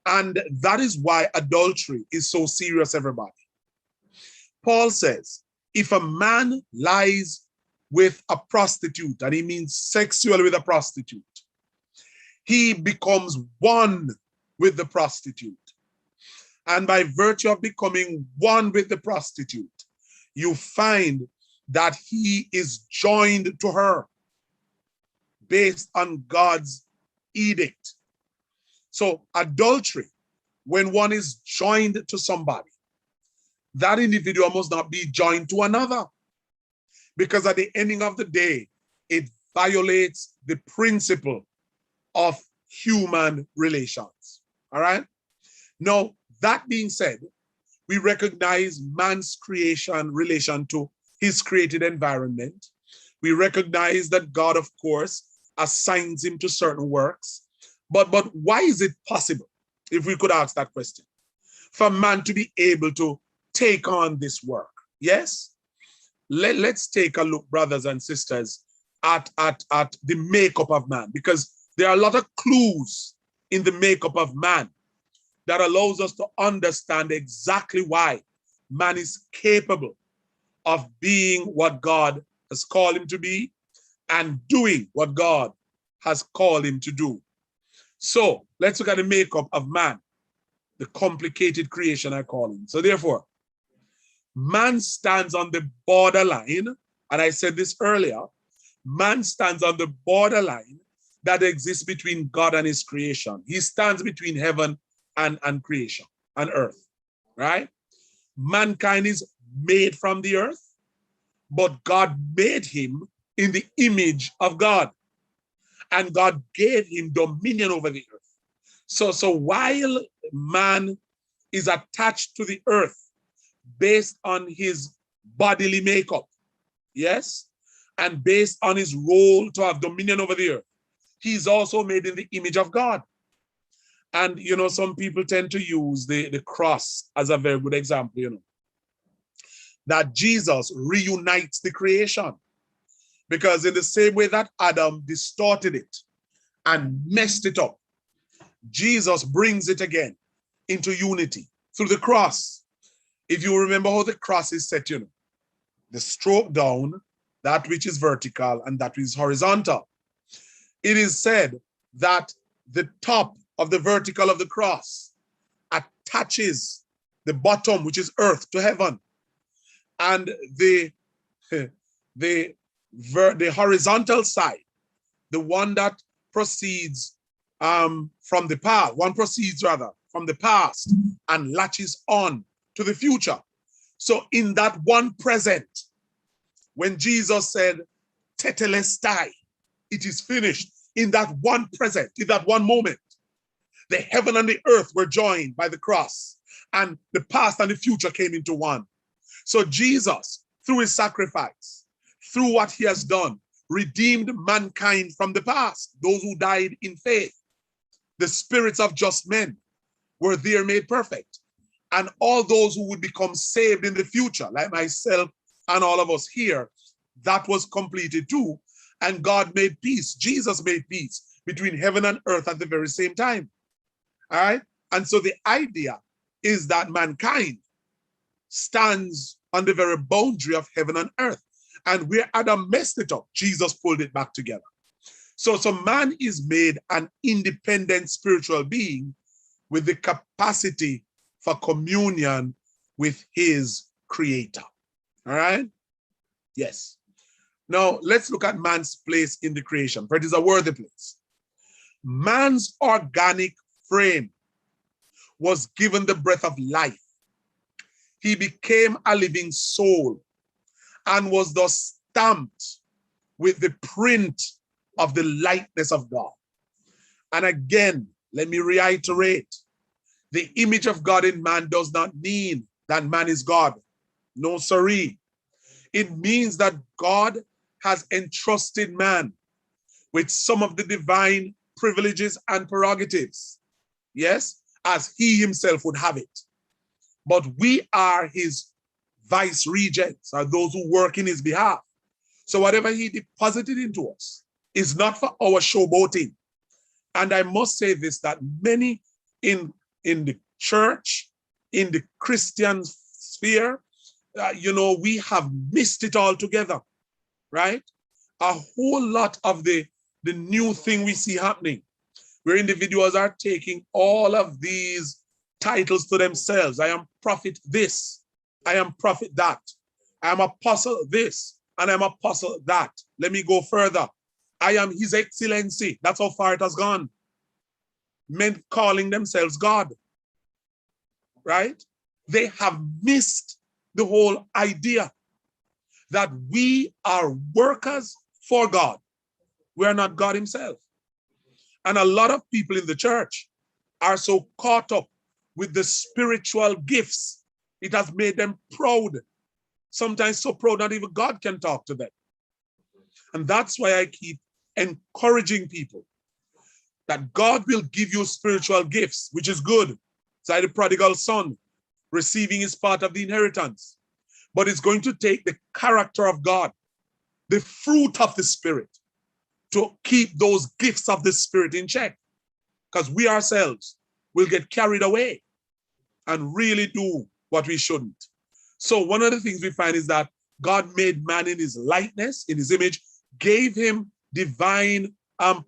And that is why adultery is so serious, everybody. Paul says, if a man lies with a prostitute, and he means sexually with a prostitute, he becomes one with the prostitute. And by virtue of becoming one with the prostitute, you find that he is joined to her based on God's edict. So adultery, when one is joined to somebody, that individual must not be joined to another. Because at the ending of the day, it violates the principle of human relations. All right? Now, that being said, we recognize man's creation relation to his created environment. We recognize that God, of course, assigns him to certain works. But why is it possible, if we could ask that question, for man to be able to take on this work? Yes? Let's take a look, brothers and sisters, at the makeup of man, because there are a lot of clues in the makeup of man that allows us to understand exactly why man is capable of being what God has called him to be and doing what God has called him to do. So let's look at the makeup of man, the complicated creation I call him. So therefore, man stands on the borderline, and I said this earlier, man stands on the borderline that exists between God and his creation. He stands between heaven and creation, and earth, right? Mankind is made from the earth, but God made him in the image of God. And God gave him dominion over the earth. So while man is attached to the earth based on his bodily makeup, yes, and based on his role to have dominion over the earth, he's also made in the image of God. And, you know, some people tend to use the cross as a very good example, you know, that Jesus reunites the creation. Because in the same way that Adam distorted it and messed it up, Jesus brings it again into unity through the cross. If you remember how the cross is set, you know, the stroke down, that which is vertical and that which is horizontal. It is said that the top of the vertical of the cross attaches the bottom, which is earth, to heaven. And the horizontal side, the one that proceeds from the past, from the past and latches on to the future. So in that one present, when Jesus said, Tetelestai, it is finished, in that one present, in that one moment, the heaven and the earth were joined by the cross, and the past and the future came into one. So Jesus, through his sacrifice, through what he has done, redeemed mankind from the past, those who died in faith. The spirits of just men were there made perfect. And all those who would become saved in the future, like myself and all of us here, that was completed too. And God made peace. Jesus made peace between heaven and earth at the very same time. All right? And so the idea is that mankind stands on the very boundary of heaven and earth. And where Adam messed it up, Jesus pulled it back together. So man is made an independent spiritual being with the capacity for communion with his creator. All right? Yes. Now, let's look at man's place in the creation, for it is a worthy place. Man's organic frame was given the breath of life. He became a living soul and was thus stamped with the print of the likeness of God. And again, let me reiterate, the image of God in man does not mean that man is God. No, sirree. It means that God has entrusted man with some of the divine privileges and prerogatives, yes, as he himself would have it. But we are his vice regents, or those who work in his behalf. So whatever he deposited into us is not for our showboating. And I must say this, that many in the church, in the Christian sphere, we have missed it all together, right? A whole lot of the new thing we see happening, where individuals are taking all of these titles to themselves. I am prophet this, I am prophet that, I am apostle this, and I'm apostle that. Let me go further. I am his excellency. That's how far it has gone. Men calling themselves God, right? They have missed the whole idea that we are workers for God. We are not God himself. And a lot of people in the church are so caught up with the spiritual gifts. It has made them proud. Sometimes so proud not even God can talk to them. And that's why I keep encouraging people that God will give you spiritual gifts, which is good. It's like the prodigal son receiving his part of the inheritance. But it's going to take the character of God, the fruit of the Spirit, to keep those gifts of the Spirit in check. Because we ourselves will get carried away and really do what we shouldn't. So one of the things we find is that God made man in his likeness, in his image, gave him divine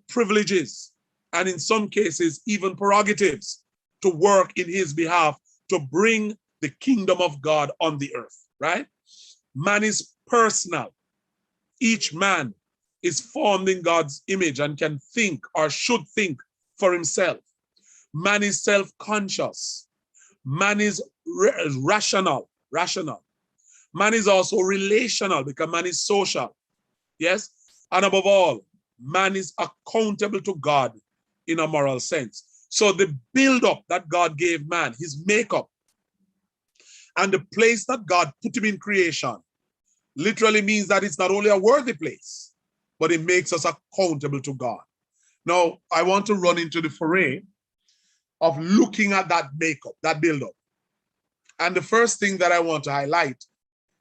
privileges, and in some cases, even prerogatives to work in his behalf to bring the kingdom of God on the earth, right? Man is personal. Each man is formed in God's image and can think or should think for himself. Man is self-conscious. Man is rational rational. Man is also relational because man is social. Yes? And above all, man is accountable to God in a moral sense. So the build-up that God gave man, his makeup, and the place that God put him in creation, literally means that it's not only a worthy place, but it makes us accountable to God. Now, I want to run into the foray of looking at that makeup, that build-up. And the first thing that I want to highlight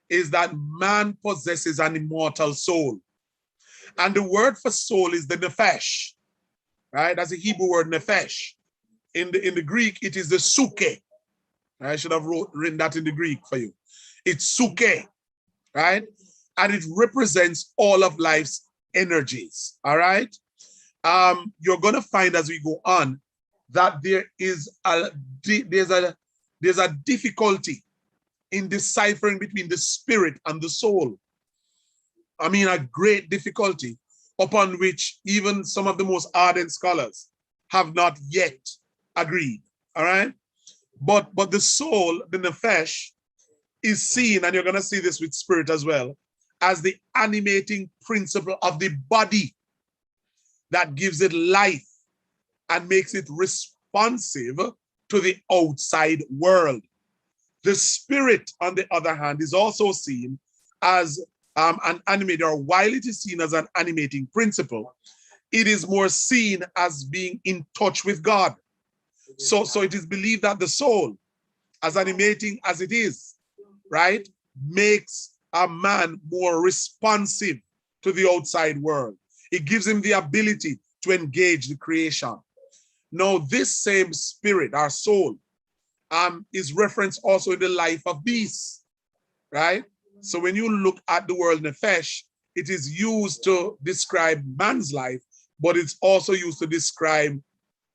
is that man possesses an immortal soul. And the word for soul is the Nephesh, right? That's a Hebrew word, Nephesh. In the Greek, it is the suke. I should have written that in the Greek for you. It's suke, right? And it represents all of life's energies, all right? You're going to find as we go on that there's a difficulty in deciphering between the spirit and the soul. I mean, a great difficulty upon which even some of the most ardent scholars have not yet agreed, all right? But the soul, the Nephesh, is seen, and you're going to see this with spirit as well, as the animating principle of the body that gives it life and makes it responsive to the outside world. The spirit, on the other hand, is also seen as an animator, or while it is seen as an animating principle, it is more seen as being in touch with God. So it is believed that the soul, as animating as it is, right, makes a man more responsive to the outside world. It gives him the ability to engage the creation. Now, this same spirit, our soul, is referenced also in the life of beasts, right? So when you look at the word Nephesh, it is used to describe man's life, but it's also used to describe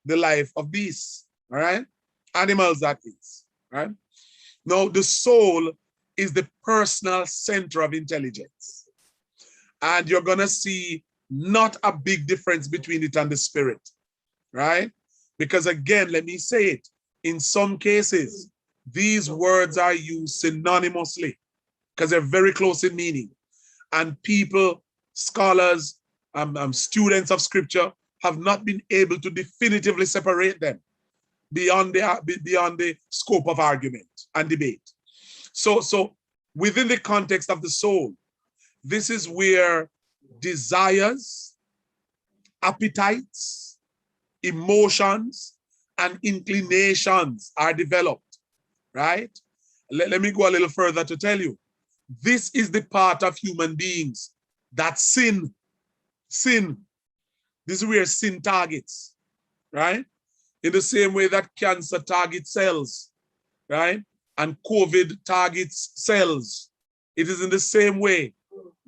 the life of beasts, all right? Animals, that is, right? Now, the soul is the personal center of intelligence. And you're going to see not a big difference between it and the spirit, right? Because again, let me say it, in some cases, these words are used synonymously because they're very close in meaning. And people, scholars, students of scripture have not been able to definitively separate them beyond the scope of argument and debate. So within the context of the soul, this is where desires, appetites, emotions, and inclinations are developed, right? Let me go a little further to tell you. This is the part of human beings that sin. This is where sin targets, right? In the same way that cancer targets cells, right? And COVID targets cells. It is in the same way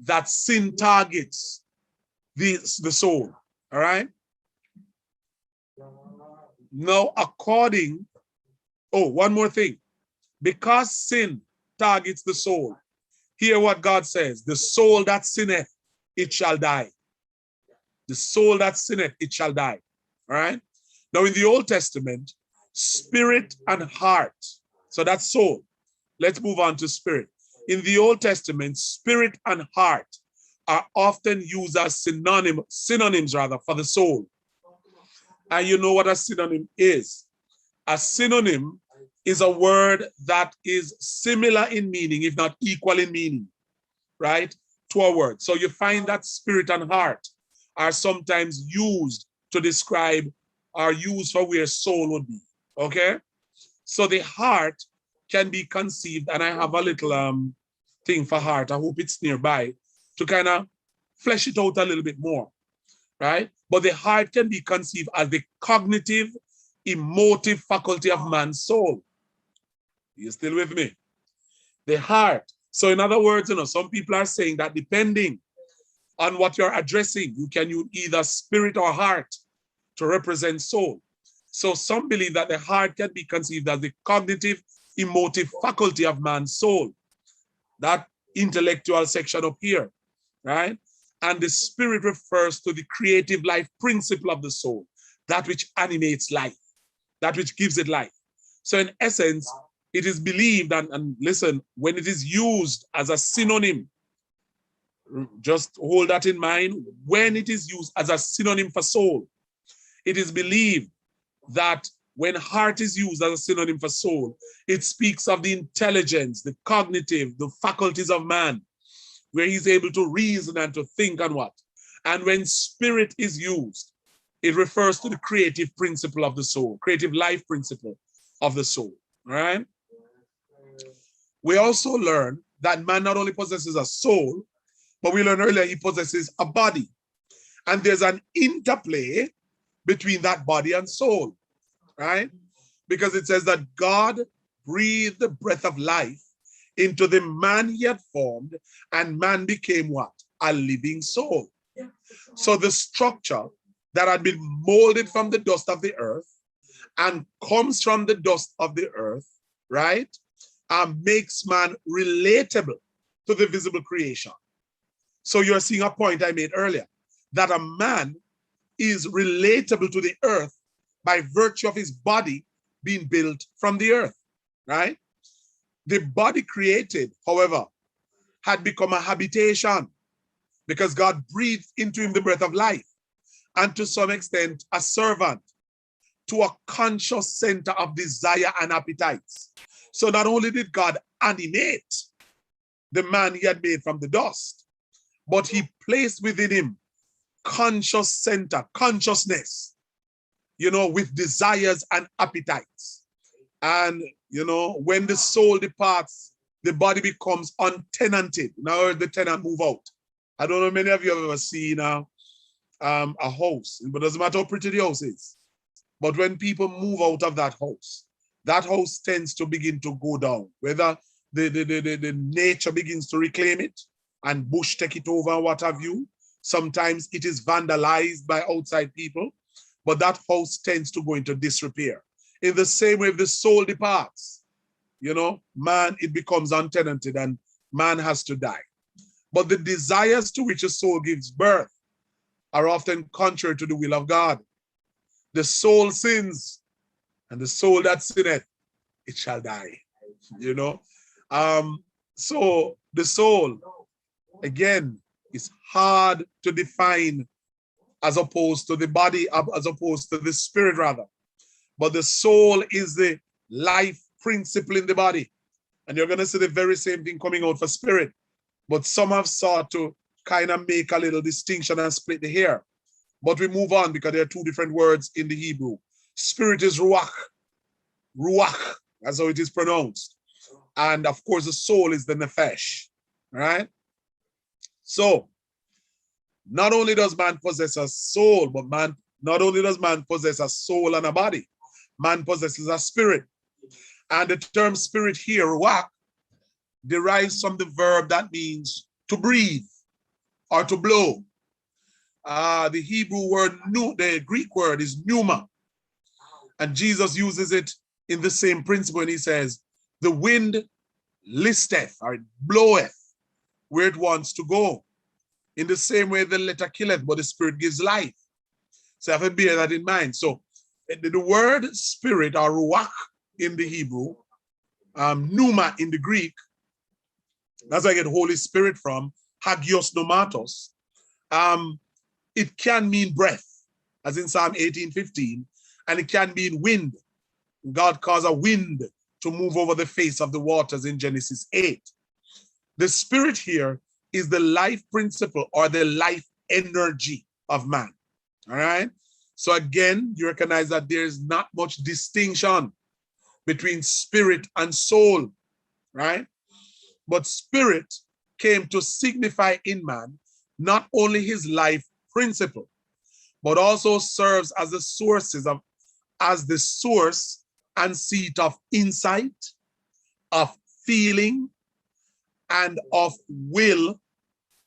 that sin targets the soul, all right? Now, one more thing. Because sin targets the soul, hear what God says, the soul that sinneth, it shall die. The soul that sinneth, it shall die, all right? Now, in the Old Testament, spirit and heart, so that's soul. Let's move on to spirit. In the Old Testament, spirit and heart are often used as synonyms for the soul. And you know what a synonym is? A synonym is a word that is similar in meaning, if not equal in meaning, right, to a word. So you find that spirit and heart are sometimes used to describe or used for where soul would be, okay? So the heart can be conceived, and I have a little thing for heart. I hope it's nearby to kind of flesh it out a little bit more, right? But the heart can be conceived as the cognitive, emotive faculty of man's soul. You still with me? The heart. So in other words, some people are saying that depending on what you're addressing, you can use either spirit or heart to represent soul. So some believe that the heart can be conceived as the cognitive, emotive faculty of man's soul. That intellectual section up here, right? And the spirit refers to the creative life principle of the soul, that which animates life, that which gives it life. So in essence, it is believed, and listen, when it is used as a synonym, just hold that in mind, when it is used as a synonym for soul, it is believed that when heart is used as a synonym for soul, it speaks of the intelligence, the cognitive, the faculties of man, where he's able to reason and to think and what. And when spirit is used, it refers to the creative principle of the soul, creative life principle of the soul, all right? We also learn that man not only possesses a soul, but we learned earlier he possesses a body. And there's an interplay between that body and soul, right? Because it says that God breathed the breath of life into the man he had formed, and man became what? A living soul. So the structure that had been molded from the dust of the earth and comes from the dust of the earth, right? Makes man relatable to the visible creation. So you're seeing a point I made earlier, that a man is relatable to the earth by virtue of his body being built from the earth, right? The body created, however, had become a habitation because God breathed into him the breath of life, and to some extent a servant to a conscious center of desire and appetites. So not only did God animate the man he had made from the dust, but he placed within him conscious center, consciousness, with desires and appetites. And, when the soul departs, the body becomes untenanted. Now the tenant move out. I don't know, many of you have ever seen a house, but it doesn't matter how pretty the house is. But when people move out of that house tends to begin to go down, whether the nature begins to reclaim it and bush take it over and what have you. Sometimes it is vandalized by outside people, but that house tends to go into disrepair. In the same way, if the soul departs, man, it becomes untenanted and man has to die. But the desires to which a soul gives birth are often contrary to the will of God. The soul sins, and the soul that sinneth, it shall die. So the soul, again, is hard to define as opposed to the body, as opposed to the spirit rather. But the soul is the life principle in the body. And you're going to see the very same thing coming out for spirit. But some have sought to kind of make a little distinction and split the hair. But we move on because there are two different words in the Hebrew. Spirit is Ruach. Ruach, that's how it is pronounced. And of course, the soul is the Nephesh, right? So, not only does man possess a soul, but not only does man possess a soul and a body, man possesses a spirit. And the term spirit here, Ruach, derives from the verb that means to breathe or to blow. The Hebrew word, the Greek word is pneuma. And Jesus uses it in the same principle when he says, the wind listeth, or it bloweth where it wants to go. In the same way, the letter killeth, but the spirit gives life. So I have to bear that in mind. So the word spirit, or ruach in the Hebrew, pneuma in the Greek, that's where I get Holy Spirit from, hagios nomatos. It can mean breath, as in Psalm 18:15, and it can mean wind. God caused a wind to move over the face of the waters in Genesis 8. The spirit here is the life principle or the life energy of man, all right? So again, you recognize that there's not much distinction between spirit and soul, right? But spirit came to signify in man not only his life principle, but also serves as the source and seat of insight, of feeling, and of will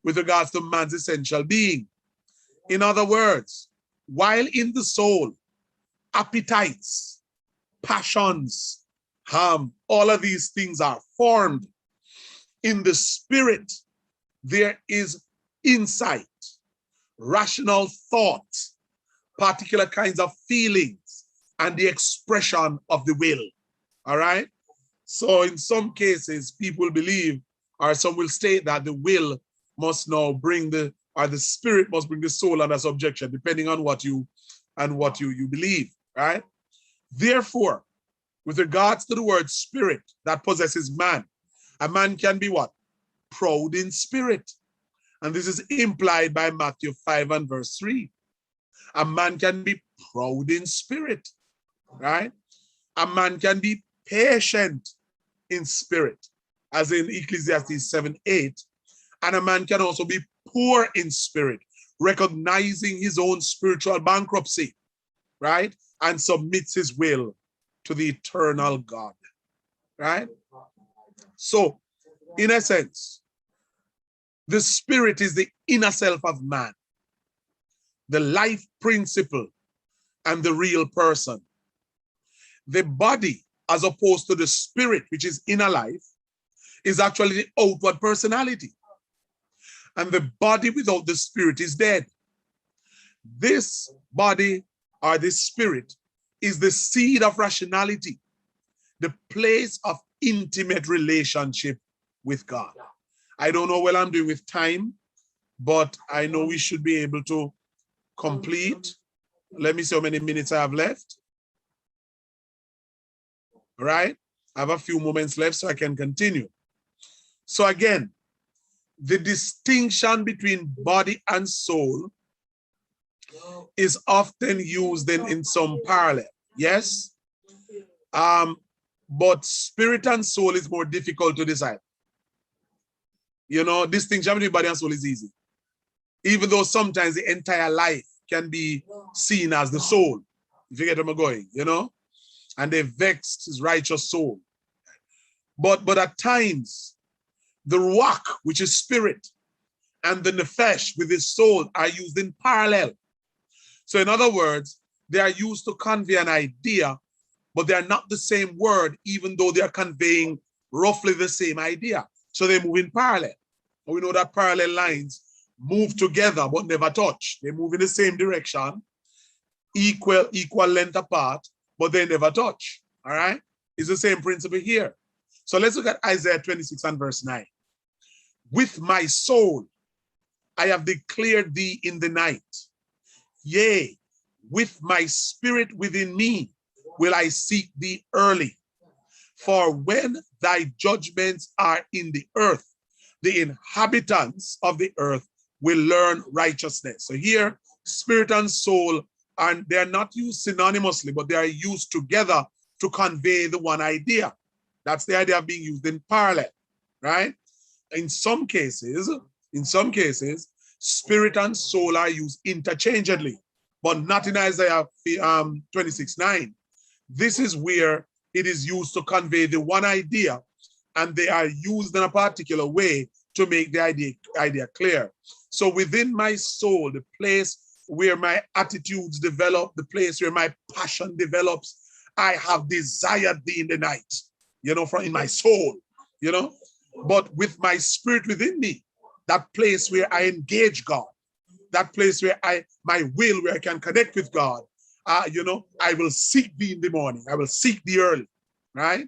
with regards to man's essential being. In other words, while in the soul, appetites, passions, all of these things are formed, in the spirit, there is insight, rational thought, particular kinds of feelings, and the expression of the will, all right? So in some cases, people believe, or some will state that the will must now bring or the spirit must bring the soul under subjection, depending on what you believe, right? Therefore, with regards to the word spirit that possesses man, a man can be what? Proud in spirit. And this is implied by Matthew 5 and verse 3. A man can be proud in spirit, right? A man can be patient in spirit, as in Ecclesiastes 7:8. And a man can also be poor in spirit, recognizing his own spiritual bankruptcy, right? And submits his will to the eternal God, right? So, in a sense, the spirit is the inner self of man, the life principle, and the real person. The body, as opposed to the spirit, which is inner life, is actually the outward personality. And the body without the spirit is dead. This body, or this spirit, is the seed of rationality, the place of intimate relationship with God. I don't know what I'm doing with time, but I know we should be able to complete. Let me see how many minutes I have left. All right, I have a few moments left so I can continue. So again, the distinction between body and soul is often used in some parallel, yes? But spirit and soul is more difficult to decide. You know, distinction between body and soul is easy. Even though sometimes the entire life can be seen as the soul, if you get where I'm going, you know? And they vexed his righteous soul. But at times, the Ruach, which is spirit, and the Nephesh, with his soul, are used in parallel. So in other words, they are used to convey an idea, but they are not the same word, even though they are conveying roughly the same idea. So they move in parallel. And we know that parallel lines move together, but never touch. They move in the same direction, equal length apart, but they never touch, all right? It's the same principle here. So let's look at Isaiah 26 and verse 9. With my soul, I have declared thee in the night. Yea, with my spirit within me will I seek thee early. For when thy judgments are in the earth, the inhabitants of the earth will learn righteousness. So here, spirit and soul, and they're not used synonymously, but they are used together to convey the one idea. That's the idea of being used in parallel, right? In some cases, spirit and soul are used interchangeably, but not in Isaiah 26:9. This is where it is used to convey the one idea, and they are used in a particular way to make the idea clear. So within my soul, the place where my attitudes develop, the place where my passion develops, I have desired thee in the night, you know, from in my soul, you know. But with my spirit within me, that place where I engage God, that place where my will, where I can connect with God, you know, I will seek thee in the morning. I will seek thee early, right?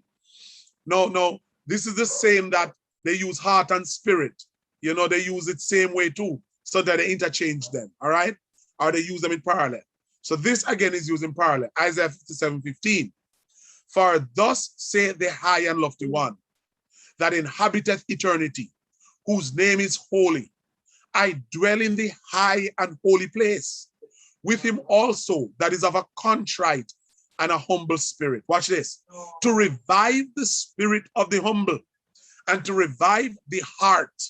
No, this is the same that they use heart and spirit. You know, they use it same way too, so that they interchange them, all right? Or they use them in parallel. So this again is used in parallel. Isaiah 57:15. For thus saith the high and lofty one, that inhabiteth eternity, whose name is holy. I dwell in the high and holy place, with him also that is of a contrite and a humble spirit. Watch this. To revive the spirit of the humble, and to revive the heart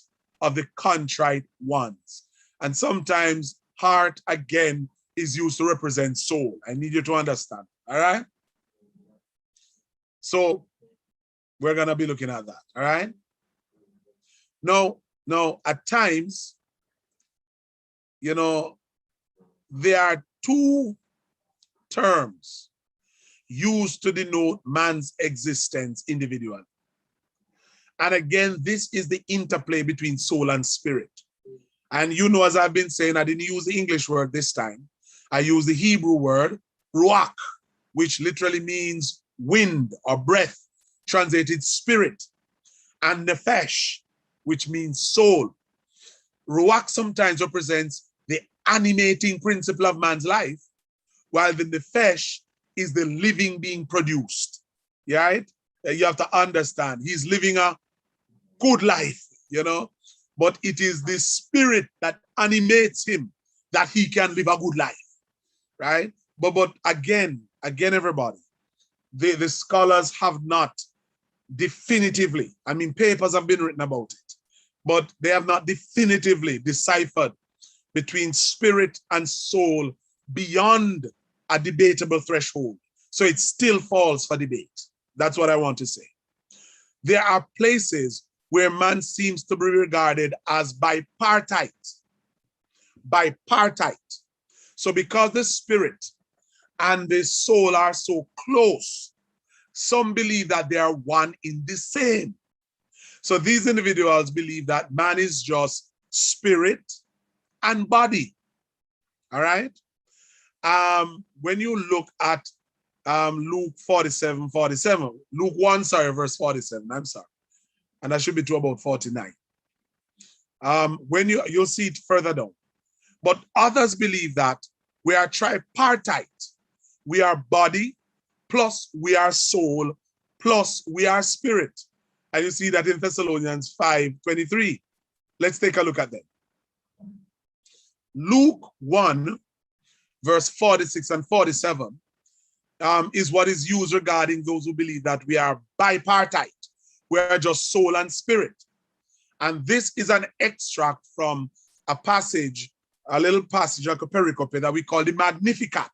of the contrite ones. And sometimes heart, again, is used to represent soul. I need you to understand, all right? So we're going to be looking at that, all right? Now, at times, you know, there are two terms used to denote man's existence individually. And again, this is the interplay between soul and spirit. And you know, as I've been saying, I didn't use the English word this time. I used the Hebrew word, Ruach, which literally means wind or breath. translated spirit, and Nephesh, which means soul. Ruach sometimes represents the animating principle of man's life, while the Nephesh is the living being produced. Right? You have to understand, he's living a good life, but it is the spirit that animates him that he can live a good life, right? But again, everybody, the scholars have not definitively, papers have been written about it, but they have not definitively deciphered between spirit and soul beyond a debatable threshold. So it still falls for debate. That's what I want to say. There are places where man seems to be regarded as bipartite. Bipartite. So because the spirit and the soul are so close, some believe that they are one in the same. So these individuals believe that man is just spirit and body. All right? When you look at Luke 47:47, Luke 1, verse 47, I'm sorry. And that should be to about 49. When you'll see it further down. But others believe that we are tripartite. We are body, plus we are soul, plus we are spirit. And you see that in Thessalonians 5:23. Let's take a look at that. Luke 1, verse 46 and 47 is what is used regarding those who believe that we are bipartite. We are just soul and spirit. And this is an extract from a passage, a little passage like a pericope that we call the Magnificat,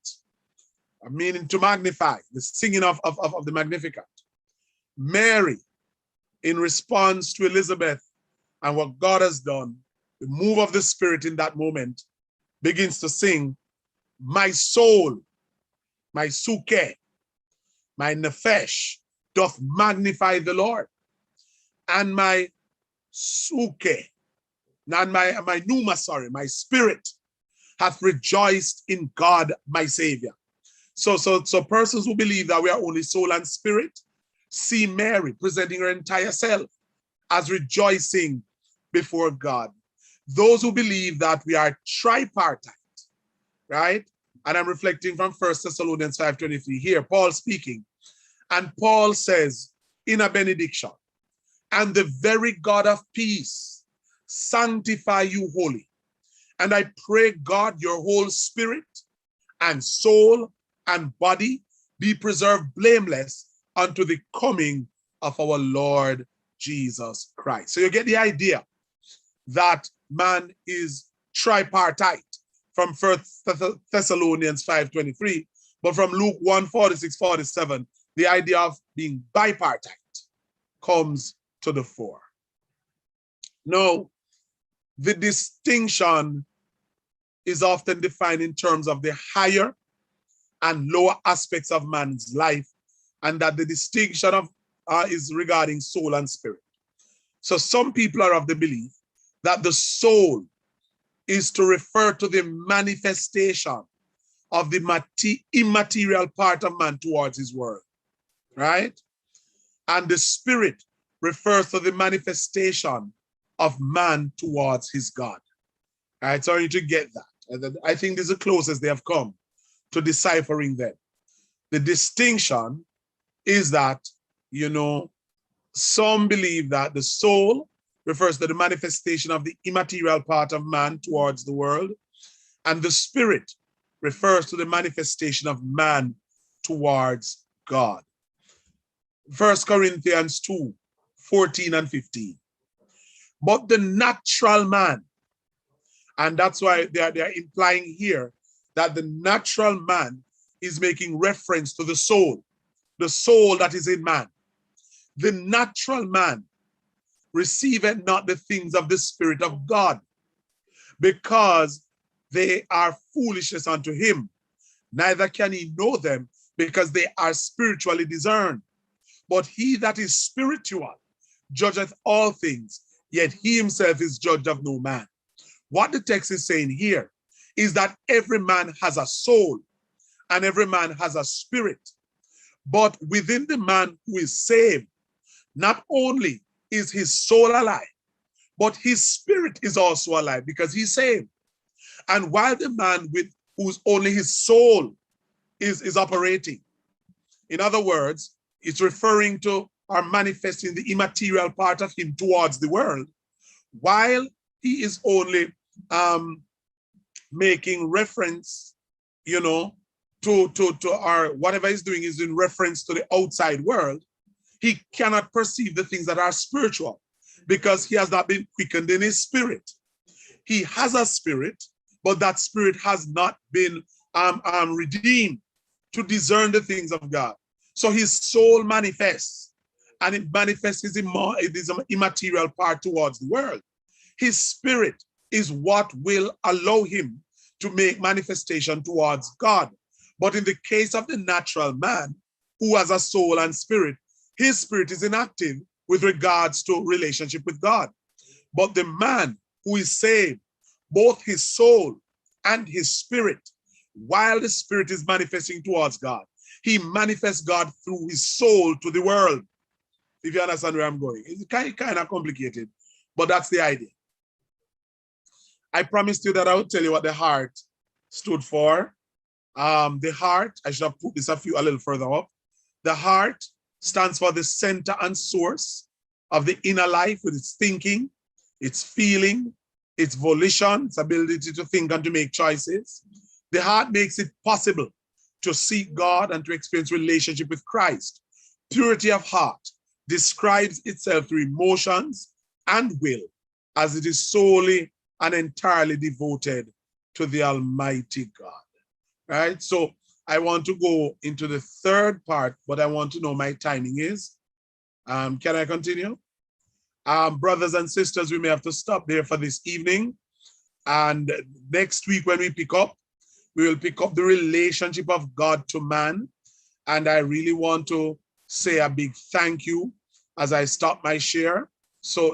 meaning to magnify, the singing of the Magnificat. Mary, in response to Elizabeth and what God has done, the move of the Spirit in that moment, begins to sing, my soul, my suke, my nephesh, doth magnify the Lord. And my suke, not my pneuma, my spirit hath rejoiced in God, my Savior. So persons who believe that we are only soul and spirit see Mary presenting her entire self as rejoicing before God. Those who believe that we are tripartite, right? And I'm reflecting from 1 Thessalonians 5:23 here, Paul speaking. And Paul says in a benediction, and the very God of peace sanctify you wholly. And I pray, God, your whole spirit and soul and body be preserved blameless unto the coming of our Lord Jesus Christ. So you get the idea that man is tripartite from 1 Thessalonians 5:23, but from Luke 1:46-47, the idea of being bipartite comes to the fore. Now, the distinction is often defined in terms of the higher and lower aspects of man's life, and that the distinction of is regarding soul and spirit. So some people are of the belief that the soul is to refer to the manifestation of the immaterial part of man towards his world, right? And the spirit refers to the manifestation of man towards his God. All right, so I need to get that. And I think this is the closest they have come to deciphering them. The distinction is that, some believe that the soul refers to the manifestation of the immaterial part of man towards the world, and the spirit refers to the manifestation of man towards God. 1 Corinthians 2:14 and 15. But the natural man, and that's why they are implying here that the natural man is making reference to the soul that is in man. The natural man receiveth not the things of the Spirit of God, because they are foolishness unto him. Neither can he know them, because they are spiritually discerned. But he that is spiritual judgeth all things, yet he himself is judged of no man. What the text is saying here is that every man has a soul and every man has a spirit. But within the man who is saved, not only is his soul alive, but his spirit is also alive because he's saved. And while the man with whose only his soul is operating, in other words, it's referring to or manifesting the immaterial part of him towards the world, while he is only making reference, to or whatever he's doing is in reference to the outside world, he cannot perceive the things that are spiritual because he has not been quickened in his spirit. He has a spirit, but that spirit has not been redeemed to discern the things of God. So his soul manifests, and it manifests his immaterial part towards the world. His spirit is what will allow him to make manifestation towards God. But in the case of the natural man, who has a soul and spirit, his spirit is inactive with regards to relationship with God. But the man who is saved, both his soul and his spirit, while the spirit is manifesting towards God, he manifests God through his soul to the world. If you understand where I'm going. It's kind of complicated, but that's the idea. I promised you that I would tell you what the heart stood for. The heart, I should have put this a little further up. The heart stands for the center and source of the inner life with its thinking, its feeling, its volition, its ability to think and to make choices. The heart makes it possible to seek God and to experience relationship with Christ. Purity of heart describes itself through emotions and will, as it is solely and entirely devoted to the Almighty God. Right? So I want to go into the third part, but I want to know my timing is. Can I continue? Brothers and sisters, we may have to stop there for this evening. And next week when we pick up, we will pick up the relationship of God to man. And I really want to say a big thank you as I stop my share. So